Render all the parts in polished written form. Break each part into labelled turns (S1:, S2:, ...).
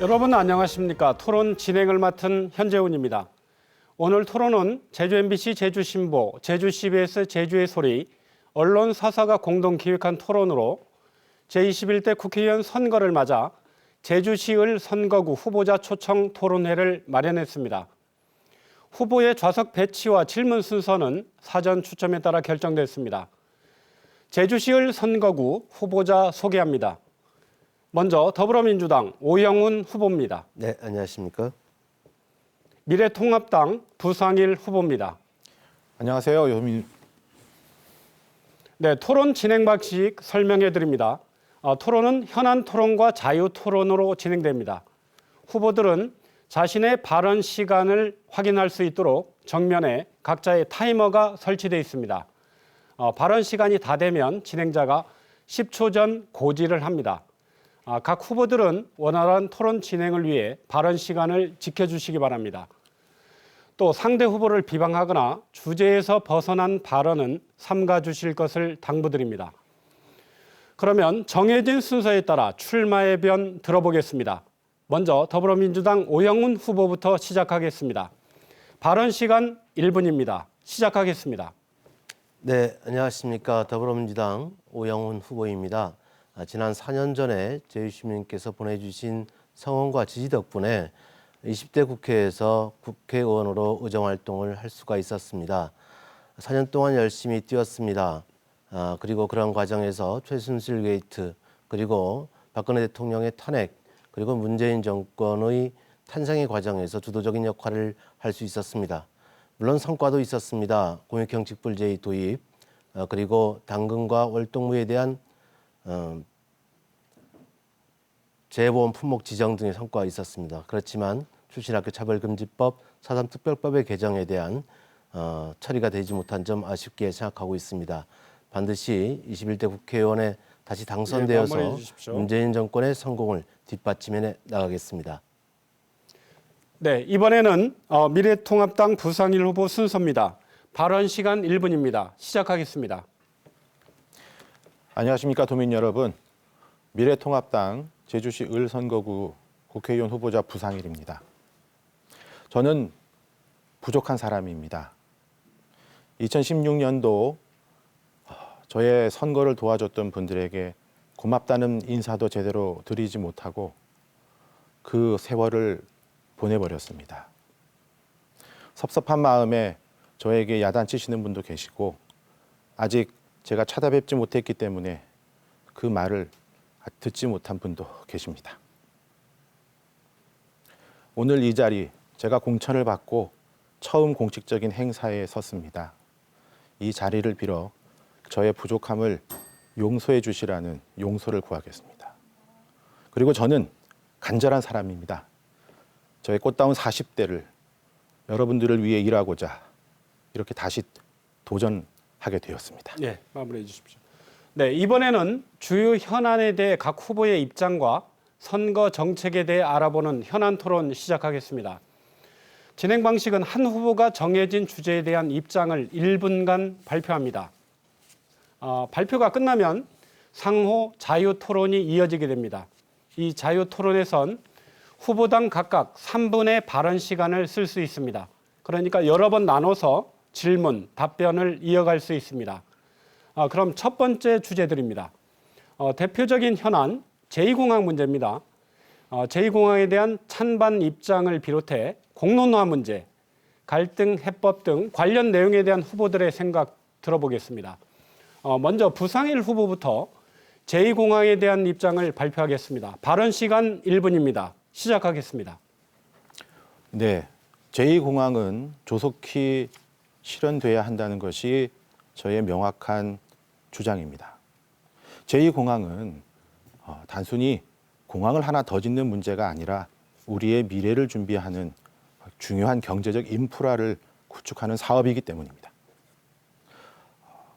S1: 여러분 안녕하십니까? 토론 진행을 맡은 현재훈입니다. 오늘 토론은 제주 MBC 제주신보, 제주 CBS 제주의 소리, 언론 사사가 공동 기획한 토론으로 제21대 국회의원 선거를 맞아 제주시을 선거구 후보자 초청 토론회를 마련했습니다. 후보의 좌석 배치와 질문 순서는 사전 추첨에 따라 결정됐습니다. 제주시을 선거구 후보자 소개합니다. 먼저 더불어민주당 오영훈 후보입니다.
S2: 네, 안녕하십니까?
S1: 미래통합당 부상일 후보입니다.
S3: 안녕하세요.
S1: 네, 토론 진행 방식 설명해 드립니다. 토론은 현안 토론과 자유 토론으로 진행됩니다. 후보들은 자신의 발언 시간을 확인할 수 있도록 정면에 각자의 타이머가 설치되어 있습니다. 발언 시간이 다 되면 진행자가 10초 전 고지를 합니다. 각 후보들은 원활한 토론 진행을 위해 발언 시간을 지켜주시기 바랍니다. 또 상대 후보를 비방하거나 주제에서 벗어난 발언은 삼가 주실 것을 당부드립니다. 그러면 정해진 순서에 따라 출마의 변 들어보겠습니다. 먼저 더불어민주당 오영훈 후보부터 시작하겠습니다. 발언 시간 1분입니다. 시작하겠습니다.
S2: 네, 안녕하십니까? 더불어민주당 오영훈 후보입니다. 지난 4년 전에 제주시민께서 보내주신 성원과 지지 덕분에 20대 국회에서 국회의원으로 의정활동을 할 수가 있었습니다. 4년 동안 열심히 뛰었습니다. 그리고 그런 과정에서 최순실 게이트, 그리고 박근혜 대통령의 탄핵, 그리고 문재인 정권의 탄생의 과정에서 주도적인 역할을 할 수 있었습니다. 물론 성과도 있었습니다. 공익경직불제의 도입, 그리고 당근과 월동무에 대한 재보험 품목 지정 등의 성과가 있었습니다. 그렇지만 출신학교 차별금지법, 4.3 특별법의 개정에 대한 처리가 되지 못한 점 아쉽게 생각하고 있습니다. 반드시 21대 국회의원에 다시 당선되어서 문재인 정권의 성공을 뒷받침해 나가겠습니다.
S1: 네, 이번에는 미래통합당 부상일 후보 순서입니다. 발언 시간 1분입니다. 시작하겠습니다.
S3: 안녕하십니까 도민 여러분. 미래통합당 제주시 을 선거구 국회의원 후보자 부상일입니다. 저는 부족한 사람입니다. 2016년도 저의 선거를 도와줬던 분들에게 고맙다는 인사도 제대로 드리지 못하고 그 세월을 보내버렸습니다. 섭섭한 마음에 저에게 야단치시는 분도 계시고 아직 제가 찾아뵙지 못했기 때문에 그 말을 듣지 못한 분도 계십니다. 오늘 이 자리 제가 공천을 받고 처음 공식적인 행사에 섰습니다. 이 자리를 빌어 저의 부족함을 용서해 주시라는 용서를 구하겠습니다. 그리고 저는 간절한 사람입니다. 저의 꽃다운 40대를 여러분들을 위해 일하고자 이렇게 다시 도전하게 되었습니다.
S1: 네, 마무리해 주십시오. 네, 이번에는 주요 현안에 대해 각 후보의 입장과 선거 정책에 대해 알아보는 현안 토론 시작하겠습니다. 진행 방식은 한 후보가 정해진 주제에 대한 입장을 1분간 발표합니다. 발표가 끝나면 상호 자유 토론이 이어지게 됩니다. 이 자유 토론에선 후보당 각각 3분의 발언 시간을 쓸 수 있습니다. 그러니까 여러 번 나눠서 질문, 답변을 이어갈 수 있습니다. 그럼 첫 번째 주제들입니다. 대표적인 현안 제2공항 문제입니다. 제2공항에 대한 찬반 입장을 비롯해 공론화 문제, 갈등 해법 등 관련 내용에 대한 후보들의 생각 들어보겠습니다. 먼저 부상일 후보부터 제2공항에 대한 입장을 발표하겠습니다. 발언 시간 1분입니다. 시작하겠습니다.
S3: 네, 제2공항은 조속히 실현돼야 한다는 것이 저의 명확한 주장입니다. 제2공항은 단순히 공항을 하나 더 짓는 문제가 아니라 우리의 미래를 준비하는 중요한 경제적 인프라를 구축하는 사업이기 때문입니다.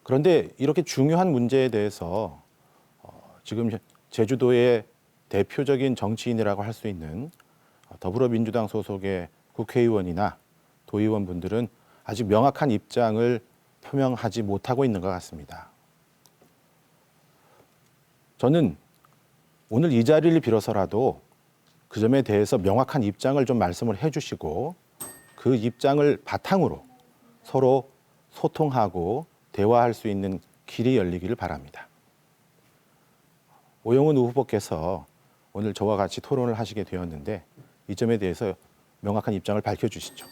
S3: 그런데 이렇게 중요한 문제에 대해서 지금 제주도의 대표적인 정치인이라고 할 수 있는 더불어민주당 소속의 국회의원이나 도의원분들은 아직 명확한 입장을 표명하지 못하고 있는 것 같습니다. 저는 오늘 이 자리를 빌어서라도 그 점에 대해서 명확한 입장을 좀 말씀을 해주시고 그 입장을 바탕으로 서로 소통하고 대화할 수 있는 길이 열리기를 바랍니다. 오영훈 후보께서 오늘 저와 같이 토론을 하시게 되었는데 이 점에 대해서 명확한 입장을 밝혀주시죠.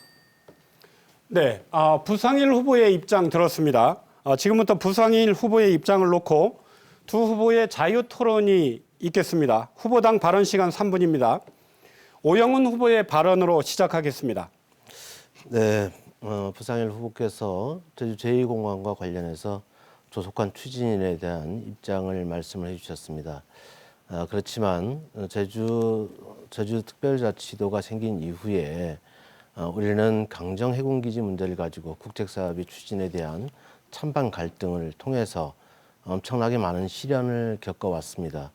S1: 네, 부상일 후보의 입장 들었습니다. 지금부터 부상일 후보의 입장을 놓고 두 후보의 자유 토론이 있겠습니다. 후보당 발언 시간 3분입니다. 오영훈 후보의 발언으로 시작하겠습니다.
S2: 네, 부상일 후보께서 제주 제2공항과 관련해서 조속한 추진에 대한 입장을 말씀을 해주셨습니다. 그렇지만 제주특별자치도가 생긴 이후에 우리는 강정 해군기지 문제를 가지고 국책사업의 추진에 대한 찬반 갈등을 통해서 엄청나게 많은 시련을 겪어왔습니다.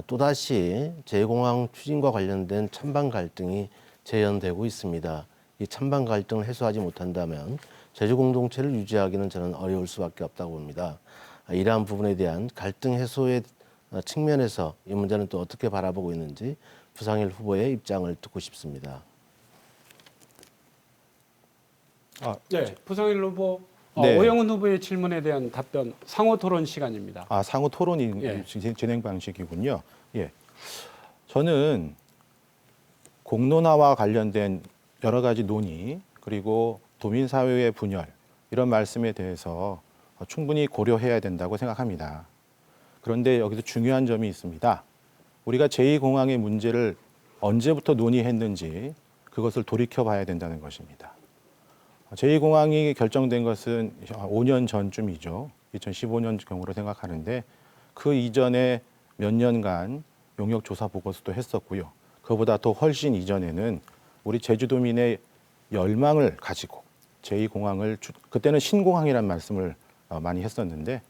S2: 또다시 제2공항 추진과 관련된 찬반 갈등이 재현되고 있습니다. 이 찬반 갈등을 해소하지 못한다면 제주 공동체를 유지하기는 저는 어려울 수밖에 없다고 봅니다. 이러한 부분에 대한 갈등 해소의 측면에서 이 문제는 또 어떻게 바라보고 있는지 부상일 후보의 입장을 듣고 싶습니다.
S1: 네, 부상일 후보,
S3: 네.
S1: 오영훈 후보의 질문에 대한 답변 상호 토론 시간입니다.
S3: 상호 토론이
S1: 예.
S3: 진행 방식이군요. 예. 저는 공론화와 관련된 여러 가지 논의 그리고 도민 사회의 분열 이런 말씀에 대해서 충분히 고려해야 된다고 생각합니다. 그런데 여기서 중요한 점이 있습니다. 우리가 제2공항의 문제를 언제부터 논의했는지 그것을 돌이켜봐야 된다는 것입니다. 제2공항이 결정된 것은 5년 전쯤이죠. 2015년경으로 생각하는데 그 이전에 몇 년간 용역조사 보고서도 했었고요. 그보다 더 훨씬 이전에는 우리 제주도민의 열망을 가지고 제2공항을 그때는 신공항이라는 말씀을 많이 했었는데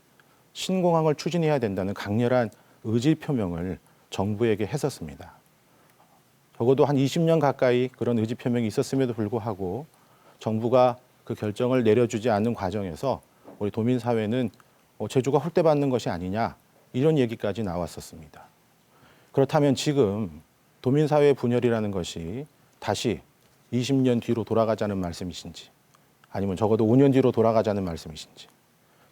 S3: 신공항을 추진해야 된다는 강렬한 의지 표명을 정부에게 했었습니다. 적어도 한 20년 가까이 그런 의지 표명이 있었음에도 불구하고 정부가 그 결정을 내려주지 않는 과정에서 우리 도민사회는 제주가 홀대받는 것이 아니냐 이런 얘기까지 나왔었습니다. 그렇다면 지금 도민사회의 분열이라는 것이 다시 20년 뒤로 돌아가자는 말씀이신지 아니면 적어도 5년 뒤로 돌아가자는 말씀이신지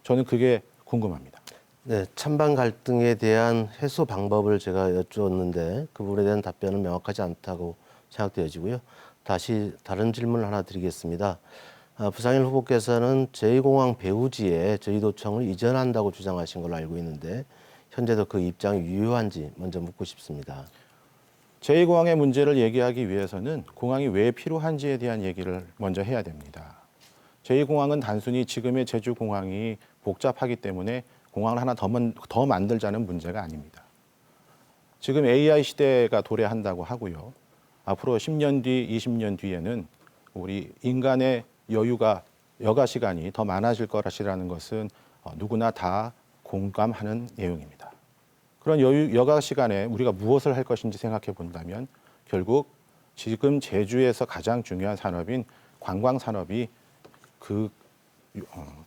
S3: 저는 그게 궁금합니다.
S2: 네, 찬반 갈등에 대한 해소 방법을 제가 여쭈었는데 그 부분에 대한 답변은 명확하지 않다고 생각되어지고요. 다시 다른 질문을 하나 드리겠습니다. 부상일 후보께서는 제2공항 배후지에 저희도청을 이전한다고 주장하신 걸로 알고 있는데 현재도 그 입장이 유효한지 먼저 묻고 싶습니다.
S3: 제2공항의 문제를 얘기하기 위해서는 공항이 왜 필요한지에 대한 얘기를 먼저 해야 됩니다. 제2공항은 단순히 지금의 제주공항이 복잡하기 때문에 공항을 하나 더 만들자는 문제가 아닙니다. 지금 AI 시대가 도래한다고 하고요. 앞으로 10년 뒤, 20년 뒤에는 우리 인간의 여가 시간이 더 많아질 것이라는 것은 누구나 다 공감하는 내용입니다. 그런 여가 시간에 우리가 무엇을 할 것인지 생각해 본다면 결국 지금 제주에서 가장 중요한 산업인 관광산업이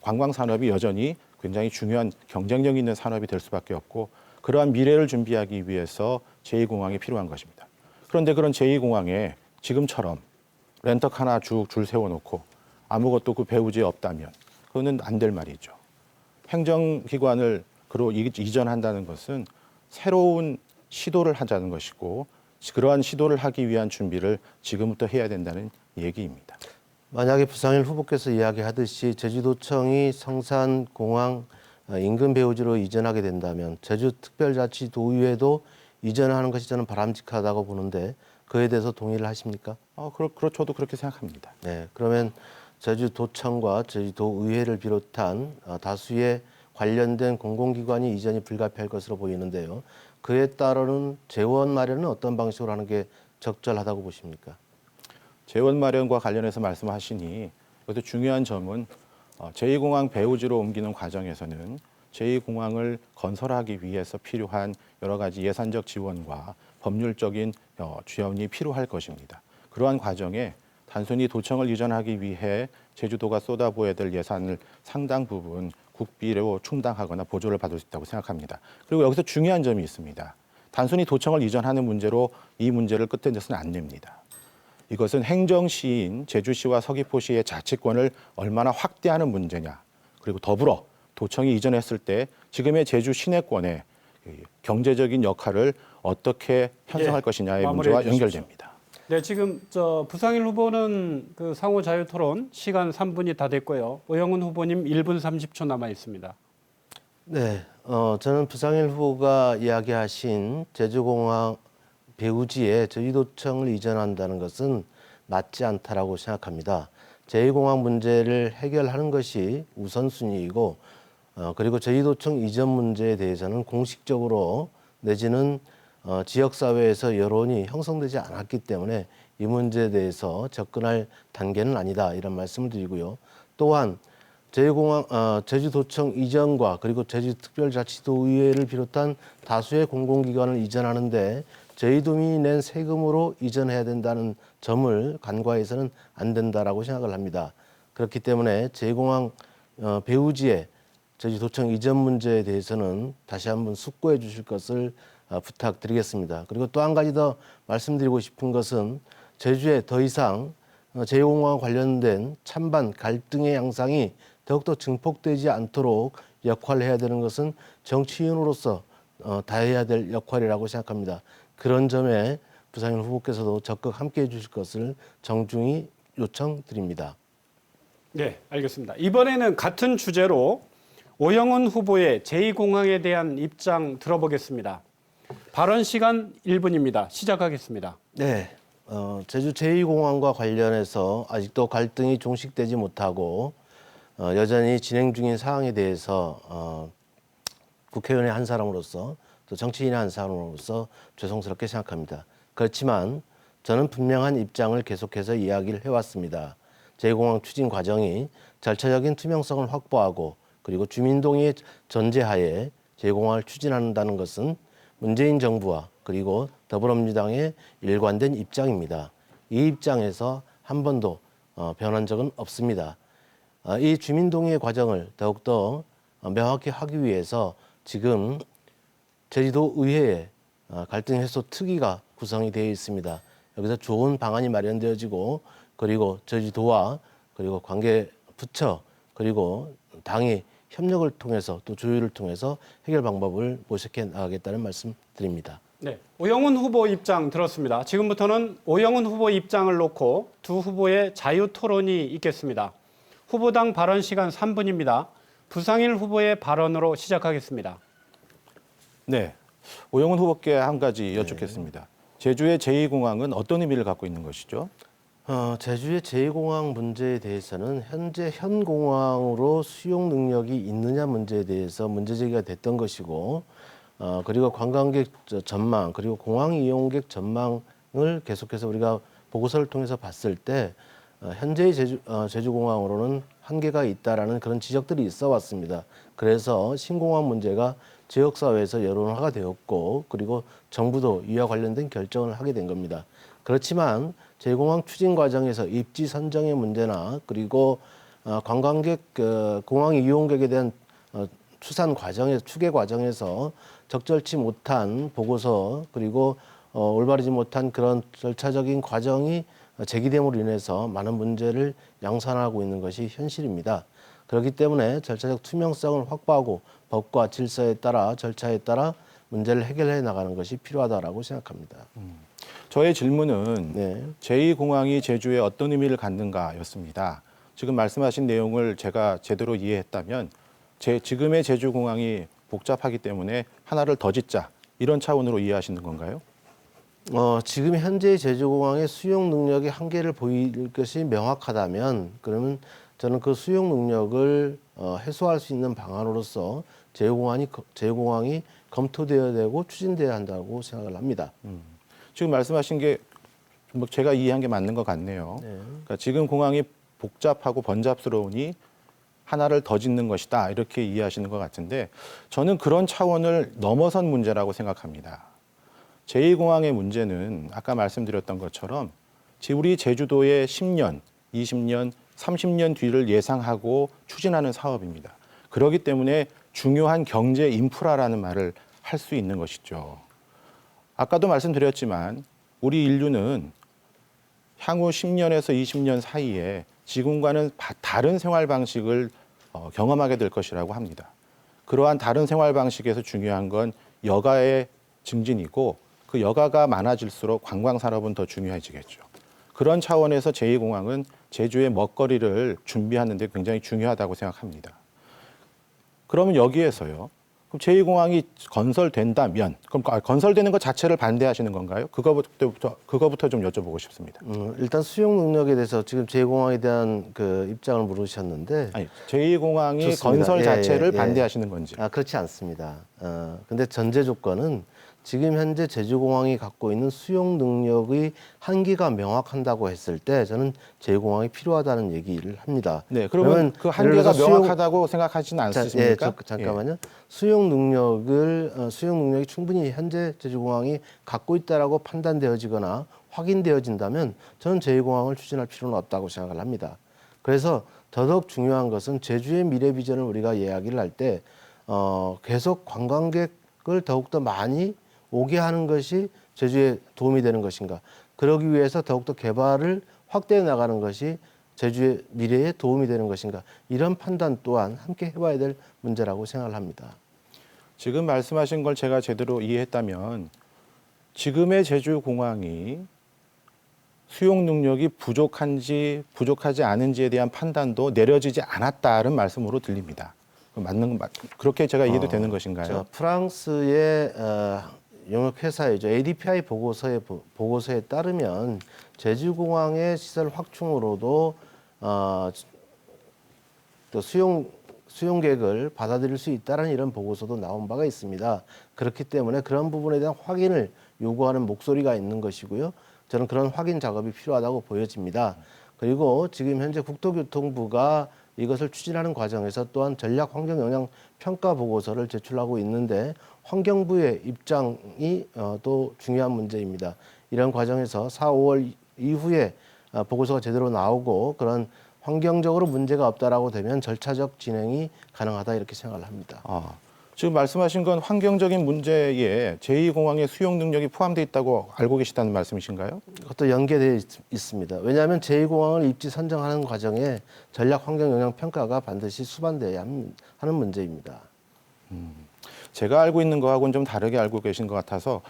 S3: 관광산업이 여전히 굉장히 중요한 경쟁력 있는 산업이 될 수밖에 없고 그러한 미래를 준비하기 위해서 제2공항이 필요한 것입니다. 그런데 그런 제2공항에 지금처럼 렌터카 하나 쭉 줄 세워놓고 아무것도 그 배후지에 없다면 그거는 안 될 말이죠. 행정기관을 그로 이전한다는 것은 새로운 시도를 하자는 것이고 그러한 시도를 하기 위한 준비를 지금부터 해야 된다는 얘기입니다.
S2: 만약에 부상일 후보께서 이야기하듯이 제주도청이 성산공항 인근 배후지로 이전하게 된다면 제주특별자치도의회도 이전하는 것이 저는 바람직하다고 보는데 그에 대해서 동의를 하십니까?
S3: 저도 그렇게 생각합니다.
S2: 네, 그러면 제주도청과 제주도의회를 비롯한 다수의 관련된 공공기관이 이전이 불가피할 것으로 보이는데요. 그에 따르는 재원 마련은 어떤 방식으로 하는 게 적절하다고 보십니까?
S3: 재원 마련과 관련해서 말씀하시니 여기서 중요한 점은 제2공항 배후지로 옮기는 과정에서는 제2공항을 건설하기 위해서 필요한 여러 가지 예산적 지원과 법률적인 지원이 필요할 것입니다. 그러한 과정에 단순히 도청을 이전하기 위해 제주도가 쏟아부어야 될 예산을 상당 부분 국비로 충당하거나 보조를 받을 수 있다고 생각합니다. 그리고 여기서 중요한 점이 있습니다. 단순히 도청을 이전하는 문제로 이 문제를 끝내서는 안 됩니다. 이것은 행정시인 제주시와 서귀포시의 자치권을 얼마나 확대하는 문제냐, 그리고 더불어 도청이 이전했을 때 지금의 제주 시내권의 경제적인 역할을 어떻게 형성할
S1: 예,
S3: 것이냐의
S1: 마무리해
S3: 문제와
S1: 주십시오.
S3: 연결됩니다.
S1: 네, 지금 부상일 후보는 그 상호 자유토론 시간 3분이 다 됐고요. 오영훈 후보님 1분 30초 남아 있습니다.
S2: 네, 저는 부상일 후보가 이야기하신 제주공항 배후지에 제주도청을 이전한다는 것은 맞지 않다라고 생각합니다. 제2공항 문제를 해결하는 것이 우선순위이고, 그리고 제주도청 이전 문제에 대해서는 공식적으로 내지는 지역사회에서 여론이 형성되지 않았기 때문에 이 문제에 대해서 접근할 단계는 아니다, 이런 말씀을 드리고요. 또한 제2공항, 제주도청 이전과 그리고 제주특별자치도의회를 비롯한 다수의 공공기관을 이전하는데 제주도민이 낸 세금으로 이전해야 된다는 점을 간과해서는 안 된다라고 생각을 합니다. 그렇기 때문에 제2공항 배후지에 제주도청 이전 문제에 대해서는 다시 한번 숙고해 주실 것을 부탁드리겠습니다. 그리고 또 한 가지 더 말씀드리고 싶은 것은 제주에 더 이상 제2공항과 관련된 찬반 갈등의 양상이 더욱더 증폭되지 않도록 역할을 해야 되는 것은 정치인으로서 다해야 될 역할이라고 생각합니다. 그런 점에 부상일 후보께서도 적극 함께해 주실 것을 정중히 요청드립니다.
S1: 네, 알겠습니다. 이번에는 같은 주제로 오영훈 후보의 제2공항에 대한 입장 들어보겠습니다. 발언 시간 1분입니다. 시작하겠습니다.
S2: 네, 제주 제2공항과 관련해서 아직도 갈등이 종식되지 못하고 여전히 진행 중인 사항에 대해서 국회의원의 한 사람으로서 또 정치인의 한 사람으로서 죄송스럽게 생각합니다. 그렇지만 저는 분명한 입장을 계속해서 이야기를 해왔습니다. 제2공항 추진 과정이 절차적인 투명성을 확보하고 그리고 주민동의의 전제하에 제2공항을 추진한다는 것은 문재인 정부와 그리고 더불어민주당의 일관된 입장입니다. 이 입장에서 한 번도 변한 적은 없습니다. 이 주민동의의 과정을 더욱더 명확히 하기 위해서 지금 제주도 의회에 갈등 해소 특위가 구성이 되어 있습니다. 여기서 좋은 방안이 마련되어지고 그리고 제주도와 그리고 관계 부처 그리고 당이 협력을 통해서 또 조율을 통해서 해결 방법을 모색해 나가겠다는 말씀드립니다.
S1: 네, 오영훈 후보 입장 들었습니다. 지금부터는 오영훈 후보 입장을 놓고 두 후보의 자유 토론이 있겠습니다. 후보당 발언 시간 3분입니다. 부상일 후보의 발언으로 시작하겠습니다.
S3: 네, 오영훈 후보께 한 가지 여쭙겠습니다. 제주의 제2공항은 어떤 의미를 갖고 있는 것이죠?
S2: 제주의 제2공항 문제에 대해서는 현재 현 공항으로 수용 능력이 있느냐 문제에 대해서 문제 제기가 됐던 것이고 그리고 관광객 전망 그리고 공항 이용객 전망을 계속해서 우리가 보고서를 통해서 봤을 때 현재의 제주공항으로는 한계가 있다라는 그런 지적들이 있어 왔습니다. 그래서 신공항 문제가 지역사회에서 여론화가 되었고 그리고 정부도 이와 관련된 결정을 하게 된 겁니다. 그렇지만 제2공항 추진 과정에서 입지 선정의 문제나 그리고 관광객 공항 이용객에 대한 추산 과정에서 추계 과정에서 적절치 못한 보고서 그리고 올바르지 못한 그런 절차적인 과정이 제기됨으로 인해서 많은 문제를 양산하고 있는 것이 현실입니다. 그렇기 때문에 절차적 투명성을 확보하고 법과 질서에 따라 절차에 따라 문제를 해결해 나가는 것이 필요하다라고 생각합니다.
S3: 저의 질문은
S2: 네.
S3: 제2공항이 제주에 어떤 의미를 갖는가였습니다. 지금 말씀하신 내용을 제가 제대로 이해했다면 지금의 제주공항이 복잡하기 때문에 하나를 더 짓자 이런 차원으로 이해하시는 건가요?
S2: 지금 현재 제주공항의 수용 능력의 한계를 보일 것이 명확하다면 그러면 저는 그 수용 능력을 해소할 수 있는 방안으로서 제2공항이 검토되어야 되고 추진돼야 한다고 생각을 합니다.
S3: 지금 말씀하신 게 뭐 제가 이해한 게 맞는 것 같네요.
S2: 네.
S3: 그러니까 지금 공항이 복잡하고 번잡스러우니 하나를 더 짓는 것이다 이렇게 이해하시는 것 같은데 저는 그런 차원을 넘어선 문제라고 생각합니다. 제2공항의 문제는 아까 말씀드렸던 것처럼 우리 제주도의 10년, 20년, 30년 뒤를 예상하고 추진하는 사업입니다. 그렇기 때문에 중요한 경제 인프라라는 말을 할 수 있는 것이죠. 아까도 말씀드렸지만 우리 인류는 향후 10년에서 20년 사이에 지금과는 다른 생활 방식을 경험하게 될 것이라고 합니다. 그러한 다른 생활 방식에서 중요한 건 여가의 증진이고 그 여가가 많아질수록 관광 산업은 더 중요해지겠죠. 그런 차원에서 제2공항은 제주의 먹거리를 준비하는 데 굉장히 중요하다고 생각합니다. 그러면 여기에서요. 그럼 제2공항이 건설된다면 그럼 건설되는 것 자체를 반대하시는 건가요? 그거부터 좀 여쭤보고 싶습니다.
S2: 일단 수용 능력에 대해서 지금 제2공항에 대한 그 입장을 물으셨는데
S3: 아니, 제2공항이
S2: 좋습니다.
S3: 건설
S2: 예,
S3: 자체를
S2: 예.
S3: 반대하시는 건지.
S2: 그렇지 않습니다. 근데 전제 조건은 지금 현재 제주공항이 갖고 있는 수용 능력의 한계가 명확한다고 했을 때 저는 제2공항이 필요하다는 얘기를 합니다.
S3: 네, 그러면 그
S2: 예를
S3: 한계가
S2: 들어서
S3: 명확하다고 생각하지는 않으십니까?
S2: 잠깐만요. 수용 능력이 충분히 현재 제주공항이 갖고 있다라고 판단되어지거나 확인되어진다면 저는 제2공항을 추진할 필요는 없다고 생각을 합니다. 그래서 더더욱 중요한 것은 제주의 미래 비전을 우리가 이야기를 할 때 계속 관광객을 더욱더 많이 오게 하는 것이 제주에 도움이 되는 것인가. 그러기 위해서 더욱더 개발을 확대해 나가는 것이 제주의 미래에 도움이 되는 것인가. 이런 판단 또한 함께 해봐야 될 문제라고 생각을 합니다.
S3: 지금 말씀하신 걸 제가 제대로 이해했다면 지금의 제주공항이 수용 능력이 부족한지 부족하지 않은지에 대한 판단도 내려지지 않았다는 말씀으로 들립니다. 그렇게 제가 이해도 되는 것인가요?
S2: 프랑스의 용역 회사이죠. ADPI 보고서에 따르면 제주공항의 시설 확충으로도 또 수용객을 받아들일 수 있다는 이런 보고서도 나온 바가 있습니다. 그렇기 때문에 그런 부분에 대한 확인을 요구하는 목소리가 있는 것이고요. 저는 그런 확인 작업이 필요하다고 보여집니다. 그리고 지금 현재 국토교통부가 이것을 추진하는 과정에서 또한 전략 환경 영향 평가 보고서를 제출하고 있는데 환경부의 입장이 또 중요한 문제입니다. 이런 과정에서 4, 5월 이후에 보고서가 제대로 나오고 그런 환경적으로 문제가 없다라고 되면 절차적 진행이 가능하다 이렇게 생각을 합니다.
S3: 지금 말씀하신 건 환경적인 문제에 제2공항의 수용 능력이 포함되어 있다고 알고 계시다는 말씀이신가요?
S2: 그것도 연계되어 있습니다. 왜냐하면 제2공항을 입지 선정하는 과정에 전략 환경 영향 평가가 반드시 수반되어야 하는 문제입니다.
S3: 제가 알고 있는 거하고는 좀 다르게 알고 계신 것 같아서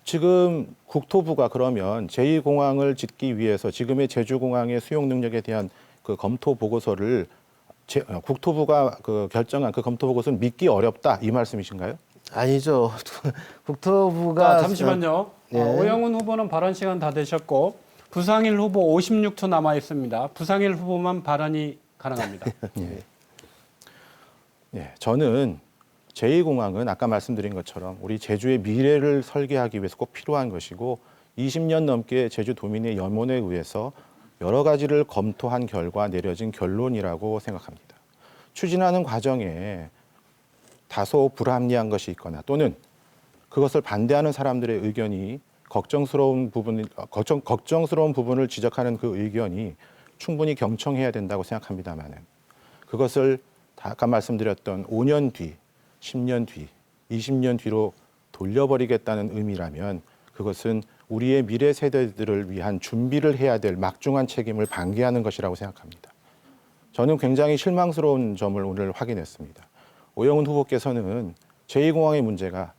S3: 지금 국토부가 그러면 제2공항을 짓기 위해서 지금의 제주공항의 수용 능력에 대한 그 검토 보고서를 국토부가 결정한 그 검토 보고서는 믿기 어렵다 이 말씀이신가요?
S2: 아니죠. 국토부가
S1: 잠시만요.
S2: 예.
S1: 오영훈 후보는 발언 시간 다 되셨고 부상일 후보 56초 남아 있습니다. 부상일 후보만 발언이 가능합니다.
S3: 저는 제2공항은 아까 말씀드린 것처럼 우리 제주의 미래를 설계하기 위해서 꼭 필요한 것이고 20년 넘게 제주도민의 염원에 의해서 여러 가지를 검토한 결과 내려진 결론이라고 생각합니다. 추진하는 과정에 다소 불합리한 것이 있거나 또는 그것을 반대하는 사람들의 의견이 걱정스러운 부분을 지적하는 그 의견이 충분히 경청해야 된다고 생각합니다만은 그것을 아까 말씀드렸던 5년 뒤, 10년 뒤, 20년 뒤로 돌려버리겠다는 의미라면 그것은 우리의 미래 세대들을 위한 준비를 해야 될 막중한 책임을 방기하는 것이라고 생각합니다. 저는 굉장히 실망스러운 점을 오늘 확인했습니다. 오영훈 후보께서는 제2공항의 문제가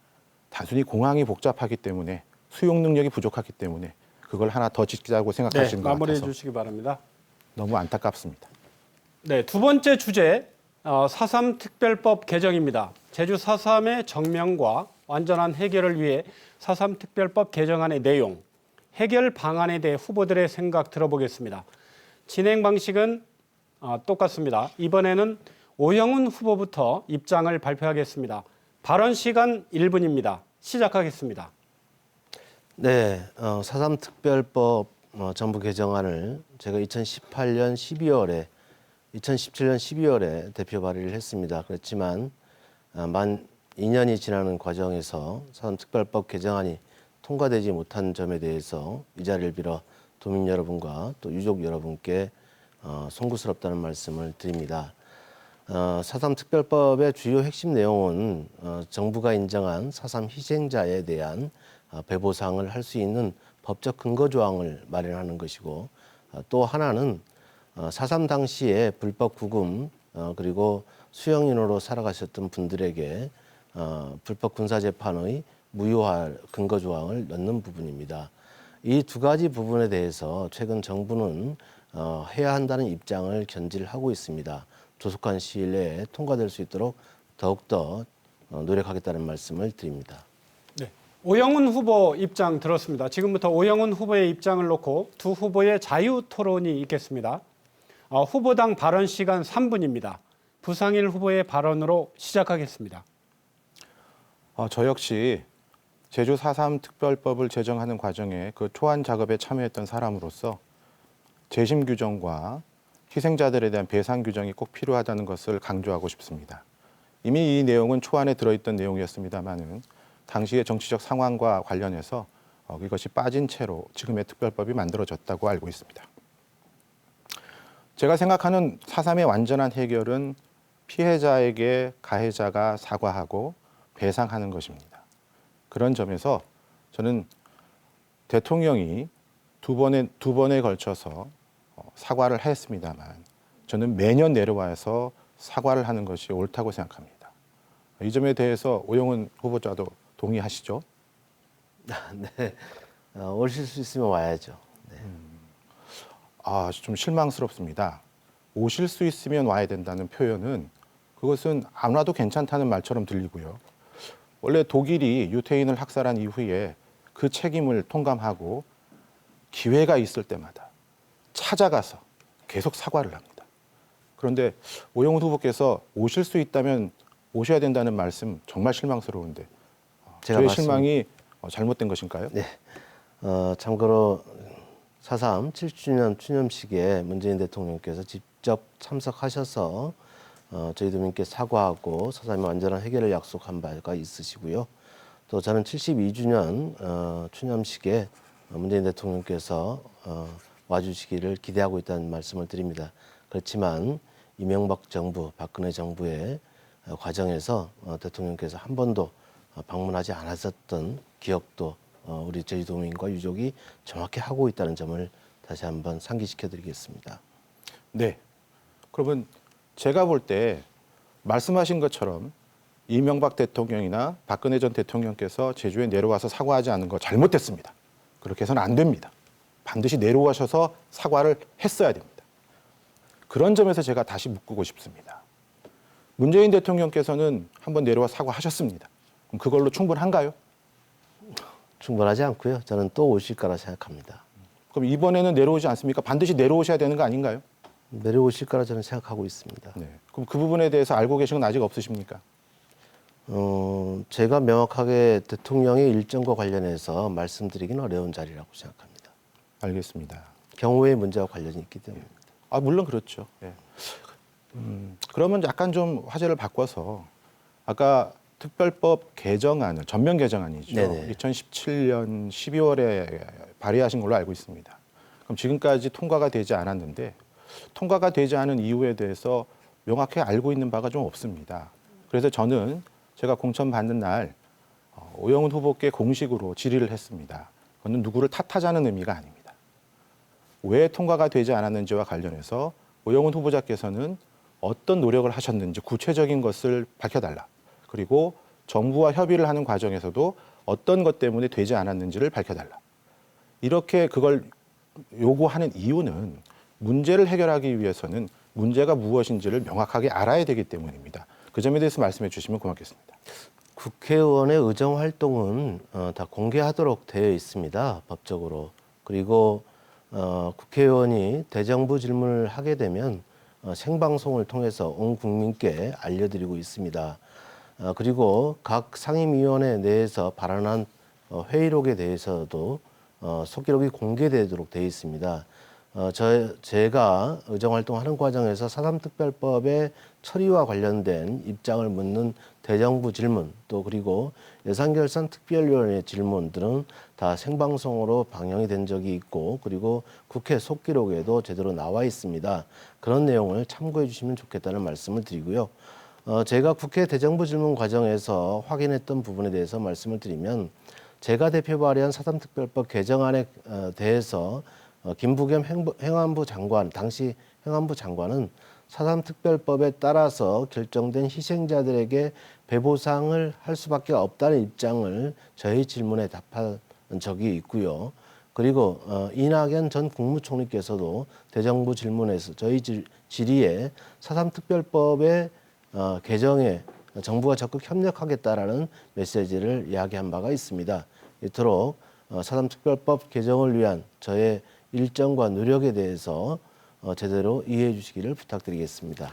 S3: 단순히 공항이 복잡하기 때문에 수용 능력이 부족하기 때문에 그걸 하나 더 짓자고 생각하시는 것
S1: 마무리해
S3: 같아서
S1: 주시기 바랍니다.
S3: 너무 안타깝습니다.
S1: 네, 두 번째 주제 4.3 특별법 개정입니다. 제주 4.3의 정명과 완전한 해결을 위해 4.3 특별법 개정안의 내용, 해결 방안에 대해 후보들의 생각 들어보겠습니다. 진행 방식은 똑같습니다. 이번에는 오영훈 후보부터 입장을 발표하겠습니다. 발언 시간 1분입니다. 시작하겠습니다.
S2: 네, 4.3 특별법 정부 개정안을 제가 2017년 12월에 대표 발의를 했습니다. 그렇지만 만 2년이 지나는 과정에서 4.3 특별법 개정안이 통과되지 못한 점에 대해서 이 자리를 빌어 도민 여러분과 또 유족 여러분께 송구스럽다는 말씀을 드립니다. 4.3 특별법의 주요 핵심 내용은 정부가 인정한 4.3 희생자에 대한 배보상을 할 수 있는 법적 근거 조항을 마련하는 것이고 또 하나는 4.3 당시에 불법 구금 그리고 수용인으로 살아가셨던 분들에게 불법 군사재판의 무효화 근거 조항을 넣는 부분입니다. 이 두 가지 부분에 대해서 최근 정부는 해야 한다는 입장을 견지를 하고 있습니다. 조속한 시일 내에 통과될 수 있도록 더욱더 노력하겠다는 말씀을 드립니다.
S1: 네. 오영훈 후보 입장 들었습니다. 지금부터 오영훈 후보의 입장을 놓고 두 후보의 자유 토론이 있겠습니다. 후보당 발언 시간 3분입니다. 부상일 후보의 발언으로 시작하겠습니다.
S3: 저 역시 제주 4.3 특별법을 제정하는 과정에 그 초안 작업에 참여했던 사람으로서 재심 규정과 희생자들에 대한 배상 규정이 꼭 필요하다는 것을 강조하고 싶습니다. 이미 이 내용은 초안에 들어있던 내용이었습니다마는 당시의 정치적 상황과 관련해서 이것이 빠진 채로 지금의 특별법이 만들어졌다고 알고 있습니다. 제가 생각하는 4.3의 완전한 해결은 피해자에게 가해자가 사과하고 배상하는 것입니다. 그런 점에서 저는 대통령이 두 번에 걸쳐서 사과를 했습니다만 저는 매년 내려와서 사과를 하는 것이 옳다고 생각합니다. 이 점에 대해서 오영훈 후보자도 동의하시죠?
S2: 네, 오실 수 있으면 와야죠. 네.
S3: 좀 실망스럽습니다. 오실 수 있으면 와야 된다는 표현은 그것은 안 와도 괜찮다는 말처럼 들리고요. 원래 독일이 유태인을 학살한 이후에 그 책임을 통감하고 기회가 있을 때마다 찾아가서 계속 사과를 합니다. 그런데 오영훈 후보께서 오실 수 있다면 오셔야 된다는 말씀 정말 실망스러운데 저의 실망이 잘못된 것인가요?
S2: 네. 참고로 4.3 7주년 추념식에 문재인 대통령께서 직접 참석하셔서 저희 도민께 사과하고 4.3의 완전한 해결을 약속한 바가 있으시고요. 또 저는 72주년 추념식에 문재인 대통령께서 와주시기를 기대하고 있다는 말씀을 드립니다. 그렇지만 이명박 정부, 박근혜 정부의 과정에서 대통령께서 한 번도 방문하지 않았었던 기억도 우리 제주도민과 유족이 정확히 하고 있다는 점을 다시 한번 상기시켜 드리겠습니다.
S3: 네. 그러면 제가 볼 때 말씀하신 것처럼 이명박 대통령이나 박근혜 전 대통령께서 제주에 내려와서 사과하지 않은 거 잘못됐습니다. 그렇게 해서는 안 됩니다. 반드시 내려오셔서 사과를 했어야 됩니다. 그런 점에서 제가 다시 묻고 싶습니다. 문재인 대통령께서는 한번 내려와 사과하셨습니다. 그럼 그걸로 충분한가요?
S2: 충분하지 않고요. 저는 또 오실 거라 생각합니다.
S3: 그럼 이번에는 내려오지 않습니까? 반드시 내려오셔야 되는 거 아닌가요?
S2: 내려오실 거라 저는 생각하고 있습니다.
S3: 네. 그럼 그 부분에 대해서 알고 계신 건 아직 없으십니까?
S2: 제가 명확하게 대통령의 일정과 관련해서 말씀드리기는 어려운 자리라고 생각합니다.
S3: 알겠습니다.
S2: 경우의 문제와 관련이 있기 때문입니다.
S3: 물론 그렇죠. 예. 그러면 약간 좀 화제를 바꿔서 아까 특별법 개정안을 전면 개정안이죠.
S2: 네네.
S3: 2017년 12월에 발의하신 걸로 알고 있습니다. 그럼 지금까지 통과가 되지 않았는데 통과가 되지 않은 이유에 대해서 명확히 알고 있는 바가 좀 없습니다. 그래서 저는 제가 공천 받는 날 오영훈 후보께 공식으로 질의를 했습니다. 그건 누구를 탓하자는 의미가 아닙니다. 왜 통과가 되지 않았는지와 관련해서 오영훈 후보자께서는 어떤 노력을 하셨는지 구체적인 것을 밝혀달라. 그리고 정부와 협의를 하는 과정에서도 어떤 것 때문에 되지 않았는지를 밝혀달라. 이렇게 그걸 요구하는 이유는 문제를 해결하기 위해서는 문제가 무엇인지를 명확하게 알아야 되기 때문입니다. 그 점에 대해서 말씀해 주시면 고맙겠습니다.
S2: 국회의원의 의정 활동은 다 공개하도록 되어 있습니다. 법적으로. 그리고 국회의원이 대정부 질문을 하게 되면 생방송을 통해서 온 국민께 알려드리고 있습니다. 그리고 각 상임위원회 내에서 발언한 회의록에 대해서도 속기록이 공개되도록 되어 있습니다. 제가 의정활동하는 과정에서 4.3 특별법의 처리와 관련된 입장을 묻는 대정부 질문 또 그리고 예산결산 특별위원회 질문들은 다 생방송으로 방영이 된 적이 있고 그리고 국회 속기록에도 제대로 나와 있습니다. 그런 내용을 참고해 주시면 좋겠다는 말씀을 드리고요. 제가 국회 대정부 질문 과정에서 확인했던 부분에 대해서 말씀을 드리면 제가 대표 발의한 사삼특별법 개정안에 대해서 김부겸 행안부 장관, 당시 행안부 장관은 사삼특별법에 따라서 결정된 희생자들에게 배보상을 할 수밖에 없다는 입장을 저희 질문에 답한 적이 있고요. 그리고 이낙연 전 국무총리께서도 대정부 질문에서 저희 질의에 사삼특별법의 개정에 정부가 적극 협력하겠다라는 메시지를 이야기한 바가 있습니다. 이토록 사삼특별법 개정을 위한 저의 일정과 노력에 대해서 제대로 이해해 주시기를 부탁드리겠습니다.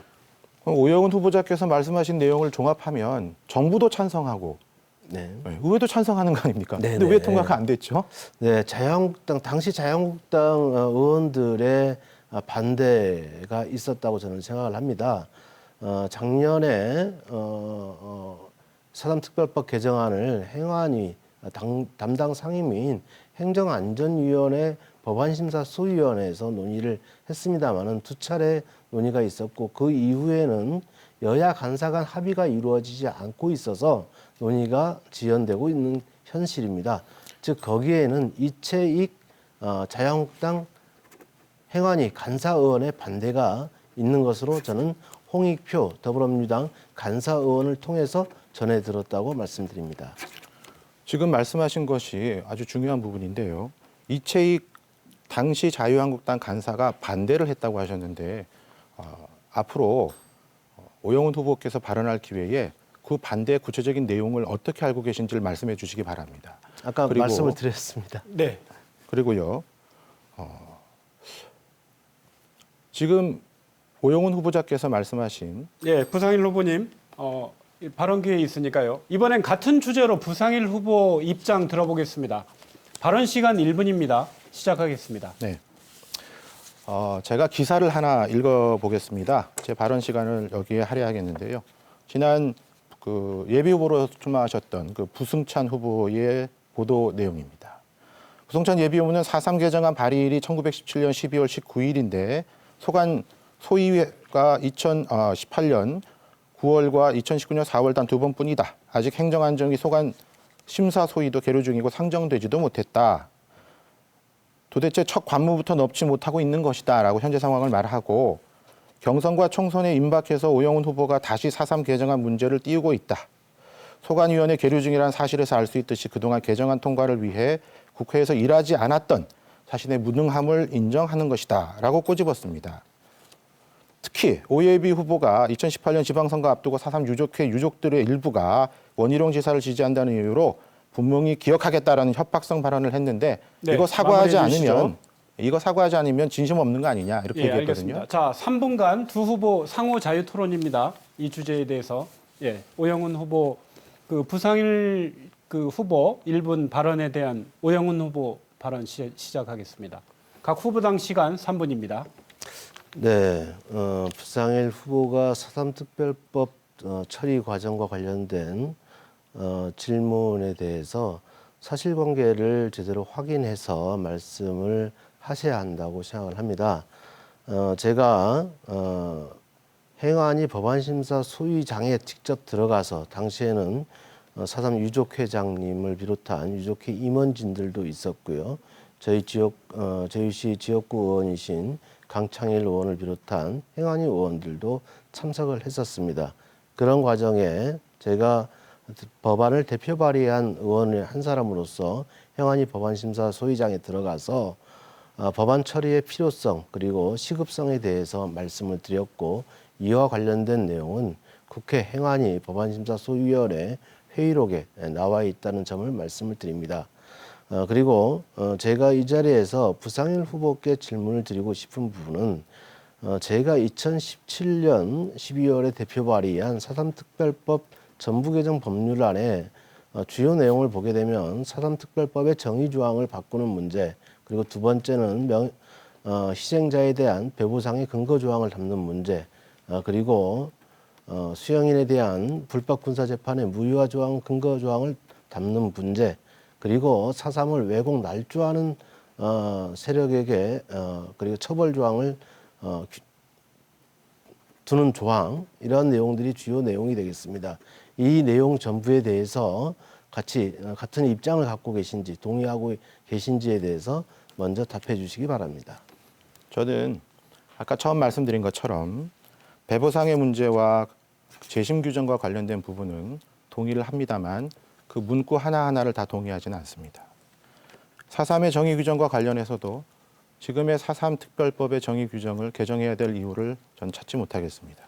S3: 오영훈 후보자께서 말씀하신 내용을 종합하면 정부도 찬성하고
S2: 네.
S3: 의회도 찬성하는 거 아닙니까?
S2: 네네.
S3: 근데 왜 통과가 안 됐죠?
S2: 네, 당시 자유한국당 의원들의 반대가 있었다고 저는 생각을 합니다. 작년에 사삼특별법 개정안을 행안위 담당 상임위인 행정안전위원회 법안심사소위원회에서 논의를 했습니다마는 두 차례 논의가 있었고 그 이후에는 여야 간사 간 합의가 이루어지지 않고 있어서 논의가 지연되고 있는 현실입니다. 즉 거기에는 이채익 자유한국당 행안위 간사의원의 반대가 있는 것으로 저는 홍익표 더불어민주당 간사의원을 통해서 전해 들었다고 말씀드립니다.
S3: 지금 말씀하신 것이 아주 중요한 부분인데요. 이채익 당시 자유한국당 간사가 반대를 했다고 하셨는데 앞으로 오영훈 후보께서 발언할 기회에 그 반대의 구체적인 내용을 어떻게 알고 계신지를 말씀해 주시기 바랍니다.
S2: 아까
S3: 그리고,
S2: 말씀을 드렸습니다.
S1: 네.
S3: 그리고요. 지금 오영훈 후보자께서 말씀하신
S1: 예, 부상일 후보님 발언 기회 있으니까요. 이번엔 같은 주제로 부상일 후보 입장 들어보겠습니다. 발언 시간 1분입니다. 시작하겠습니다.
S3: 네. 제가 기사를 하나 읽어보겠습니다. 제 발언 시간을 여기에 할애하겠는데요. 지난 그 예비 후보로 출마하셨던 그 부승찬 후보의 보도 내용입니다. 부승찬 예비 후보는 4.3 개정안 발의일이 1917년 12월 19일인데 소위가 2018년 9월과 2019년 4월 단 2번뿐이다. 아직 행정안전위 소관 심사 소위도 계류 중이고 상정되지도 못했다. 도대체 첫 관무부터 넣지 못하고 있는 것이다 라고 현재 상황을 말하고 경선과 총선에 임박해서 오영훈 후보가 다시 4.3 개정안 문제를 띄우고 있다. 소관위원회 계류 중이라는 사실에서 알 수 있듯이 그동안 개정안 통과를 위해 국회에서 일하지 않았던 자신의 무능함을 인정하는 것이다 라고 꼬집었습니다. 특히 오 예비 후보가 2018년 지방선거 앞두고 4.3 유족회 유족들의 일부가 원희룡 지사를 지지한다는 이유로 분명히 기억하겠다라는 협박성 발언을 했는데
S1: 네,
S3: 이거 사과하지
S1: 마무리해
S3: 않으면 진심 없는 거 아니냐 이렇게
S1: 예,
S3: 얘기했거든요.
S1: 알겠습니다. 자, 3분간 두 후보 상호 자유 토론입니다. 이 주제에 대해서 오영훈 후보 그 부상일 그 후보 1분 발언에 대한 오영훈 후보 발언 시작하겠습니다. 각 후보당 시간 3분입니다.
S2: 네, 부상일 후보가 사삼특별법 처리 과정과 관련된 질문에 대해서 사실관계를 제대로 확인해서 말씀을 하셔야 한다고 생각을 합니다. 제가 행안위 법안심사 소위장에 직접 들어가서 당시에는 4.3 유족회장님을 비롯한 유족회 임원진들도 있었고요. 저희시 지역구 의원이신 강창일 의원을 비롯한 행안위 의원들도 참석을 했었습니다. 그런 과정에 제가 법안을 대표 발의한 의원의 한 사람으로서 행안위 법안심사 소위장에 들어가서 법안 처리의 필요성 그리고 시급성에 대해서 말씀을 드렸고 이와 관련된 내용은 국회 행안위 법안심사 소위원회 회의록에 나와 있다는 점을 말씀을 드립니다. 그리고 제가 이 자리에서 부상일 후보께 질문을 드리고 싶은 부분은 제가 2017년 12월에 대표 발의한 4.3 특별법 전부 개정 법률안에 주요 내용을 보게 되면 4.3 특별법의 정의 조항을 바꾸는 문제 그리고 두 번째는 희생자에 대한 배보상의 근거 조항을 담는 문제 그리고 수용인에 대한 불법 군사 재판의 무효화 조항 근거 조항을 담는 문제 그리고 4.3을 왜곡 날조하는 세력에게 그리고 처벌 조항을 두는 조항 이러한 내용들이 주요 내용이 되겠습니다. 이 내용 전부에 대해서 같은 입장을 갖고 계신지 동의하고 계신지에 대해서 먼저 답해 주시기 바랍니다.
S3: 저는 아까 처음 말씀드린 것처럼 배보상의 문제와 재심 규정과 관련된 부분은 동의를 합니다만 그 문구 하나하나를 다 동의하지는 않습니다. 4.3의 정의 규정과 관련해서도 지금의 4.3 특별법의 정의 규정을 개정해야 될 이유를 전 찾지 못하겠습니다.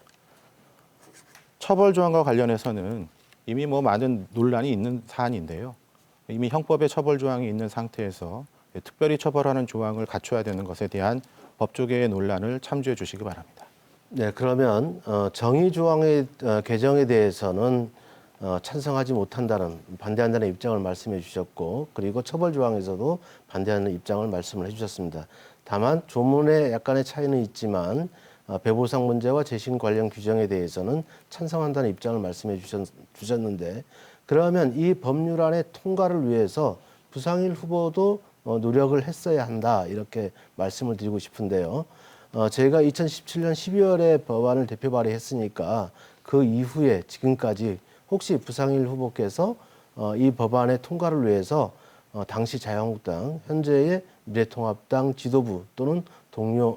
S3: 처벌 조항과 관련해서는 이미 많은 논란이 있는 사안인데요. 이미 형법에 처벌 조항이 있는 상태에서 특별히 처벌하는 조항을 갖춰야 되는 것에 대한 법조계의 논란을 참조해 주시기 바랍니다.
S2: 네, 그러면 정의 조항의 개정에 대해서는 찬성하지 못한다는 반대한다는 입장을 말씀해 주셨고 그리고 처벌 조항에서도 반대하는 입장을 말씀을 해주셨습니다. 다만 조문에 약간의 차이는 있지만 배보상 문제와 재심 관련 규정에 대해서는 찬성한다는 입장을 말씀해 주셨는데 그러면 이 법률안의 통과를 위해서 부상일 후보도 노력을 했어야 한다 이렇게 말씀을 드리고 싶은데요. 제가 2017년 12월에 법안을 대표 발의했으니까 그 이후에 지금까지 혹시 부상일 후보께서 이 법안의 통과를 위해서 당시 자유한국당, 현재의 미래통합당 지도부 또는 동료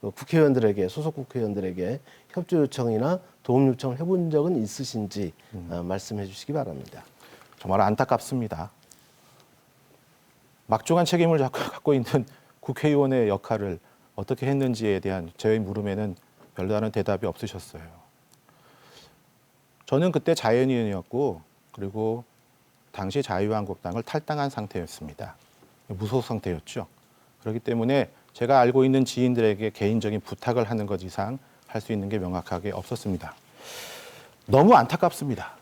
S2: 국회의원들에게 소속 국회의원들에게 협조 요청이나 도움 요청을 해본 적은 있으신지 말씀해 주시기 바랍니다.
S3: 정말 안타깝습니다. 막중한 책임을 갖고 있는 국회의원의 역할을 어떻게 했는지에 대한 제 물음에는 별다른 대답이 없으셨어요. 저는 그때 자연위원이었고 그리고 당시 자유한국당을 탈당한 상태였습니다. 무소속 상태였죠. 그렇기 때문에 제가 알고 있는 지인들에게 개인적인 부탁을 하는 것 이상 할 수 있는 게 명확하게 없었습니다. 너무 안타깝습니다.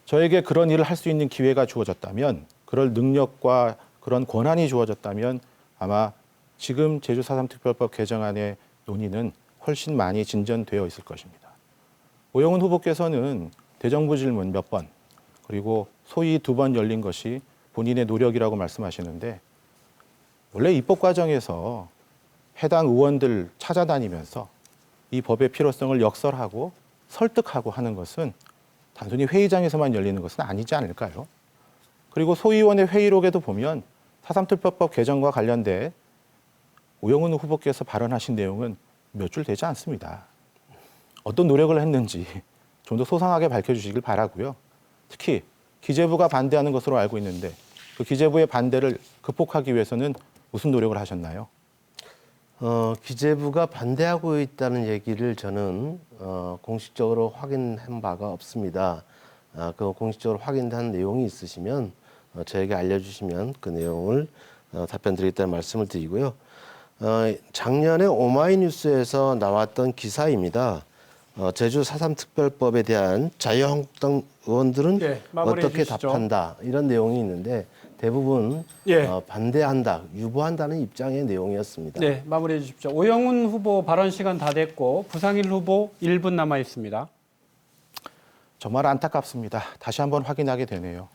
S3: 저에게 그런 일을 할 수 있는 기회가 주어졌다면 그럴 능력과 그런 권한이 주어졌다면 아마 지금 제주 4.3 특별법 개정안의 논의는 훨씬 많이 진전되어 있을 것입니다. 오영훈 후보께서는 대정부 질문 몇 번 그리고 소위 2번 열린 것이 본인의 노력이라고 말씀하시는데 원래 입법 과정에서 해당 의원들 찾아다니면서 이 법의 필요성을 역설하고 설득하고 하는 것은 단순히 회의장에서만 열리는 것은 아니지 않을까요? 그리고 소위원회 회의록에도 보면 4.3 특별법 개정과 관련돼 오영훈 후보께서 발언하신 내용은 몇 줄 되지 않습니다. 어떤 노력을 했는지 좀 더 소상하게 밝혀주시길 바라고요. 특히 기재부가 반대하는 것으로 알고 있는데 그 기재부의 반대를 극복하기 위해서는 무슨 노력을 하셨나요?
S2: 기재부가 반대하고 있다는 얘기를 저는 공식적으로 확인한 바가 없습니다. 그 공식적으로 확인한 내용이 있으시면 저에게 알려주시면 그 내용을 답변 드리겠다는 말씀을 드리고요. 작년에 오마이뉴스에서 나왔던 기사입니다. 제주 4.3 특별법에 대한 자유한국당 의원들은
S1: 예, 마무리해
S2: 어떻게
S1: 주시죠.
S2: 답한다 이런 내용이 있는데 대부분
S1: 예.
S2: 반대한다, 유보한다는 입장의 내용이었습니다.
S1: 네, 마무리해 주십시오. 오영훈 후보 발언 시간 다 됐고 부상일 후보 1분 남아 있습니다.
S3: 정말 안타깝습니다. 다시 한번 확인하게 되네요.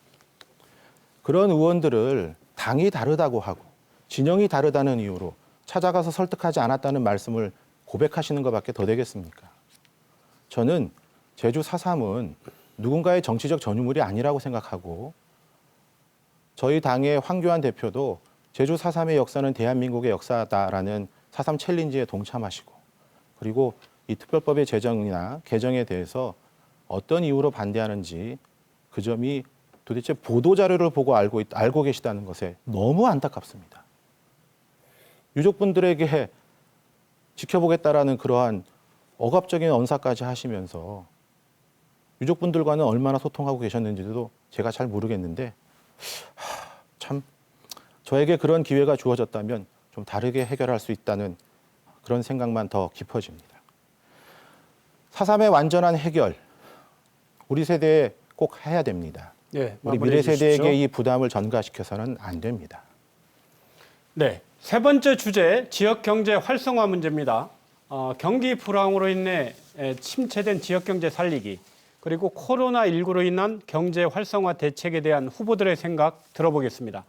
S3: 그런 의원들을 당이 다르다고 하고 진영이 다르다는 이유로 찾아가서 설득하지 않았다는 말씀을 고백하시는 것밖에 더 되겠습니까? 저는 제주 4.3은 누군가의 정치적 전유물이 아니라고 생각하고 저희 당의 황교안 대표도 제주 4.3의 역사는 대한민국의 역사다라는 4.3 챌린지에 동참하시고 그리고 이 특별법의 제정이나 개정에 대해서 어떤 이유로 반대하는지 그 점이 도대체 보도자료를 보고 알고 계시다는 것에 너무 안타깝습니다. 유족분들에게 지켜보겠다라는 그러한 억압적인 언사까지 하시면서 유족분들과는 얼마나 소통하고 계셨는지도 제가 잘 모르겠는데 참 저에게 그런 기회가 주어졌다면 좀 다르게 해결할 수 있다는 그런 생각만 더 깊어집니다. 4.3의 완전한 해결 우리 세대에 꼭 해야 됩니다.
S1: 네,
S3: 우리
S1: 마무리해
S3: 미래 세대에게
S1: 주십시오.
S3: 이 부담을 전가시켜서는 안 됩니다.
S1: 네, 세 번째 주제 지역 경제 활성화 문제입니다. 경기 불황으로 인해 침체된 지역 경제 살리기 그리고 코로나19로 인한 경제 활성화 대책에 대한 후보들의 생각 들어보겠습니다.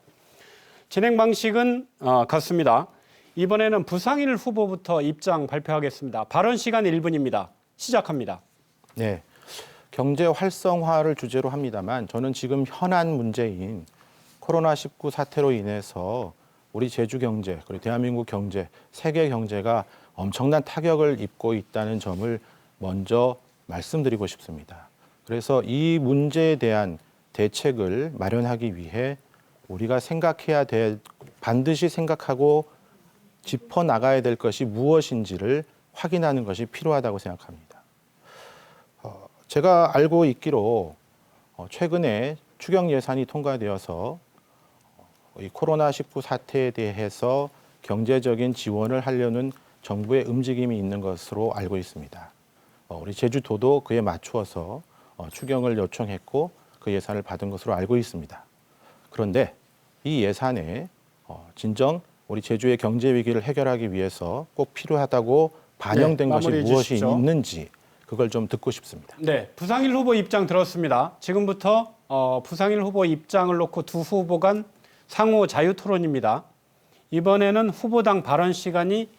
S1: 진행 방식은 같습니다. 이번에는 부상일 후보부터 입장 발표하겠습니다. 발언 시간 1분입니다. 시작합니다.
S3: 네. 경제 활성화를 주제로 합니다만 저는 지금 현안 문제인 코로나19 사태로 인해서 우리 제주 경제, 그리고 대한민국 경제, 세계 경제가 엄청난 타격을 입고 있다는 점을 먼저 말씀드리고 싶습니다. 그래서 이 문제에 대한 대책을 마련하기 위해 우리가 생각해야 될, 반드시 생각하고 짚어 나가야 될 것이 무엇인지를 확인하는 것이 필요하다고 생각합니다. 제가 알고 있기로 최근에 추경 예산이 통과되어서 이 코로나19 사태에 대해서 경제적인 지원을 하려는 정부의 움직임이 있는 것으로 알고 있습니다. 우리 제주도도 그에 맞추어서 추경을 요청했고 그 예산을 받은 것으로 알고 있습니다. 그런데 이 예산에 진정 우리 제주의 경제 위기를 해결하기 위해서 꼭 필요하다고 반영된 것이
S1: 마무리해
S3: 무엇이
S1: 주십시오.
S3: 있는지 그걸 좀 듣고 싶습니다.
S1: 네, 부상일 후보 입장 들었습니다. 지금부터 부상일 후보 입장을 놓고 두 후보 간 상호 자유 토론입니다. 이번에는 후보당 발언 시간이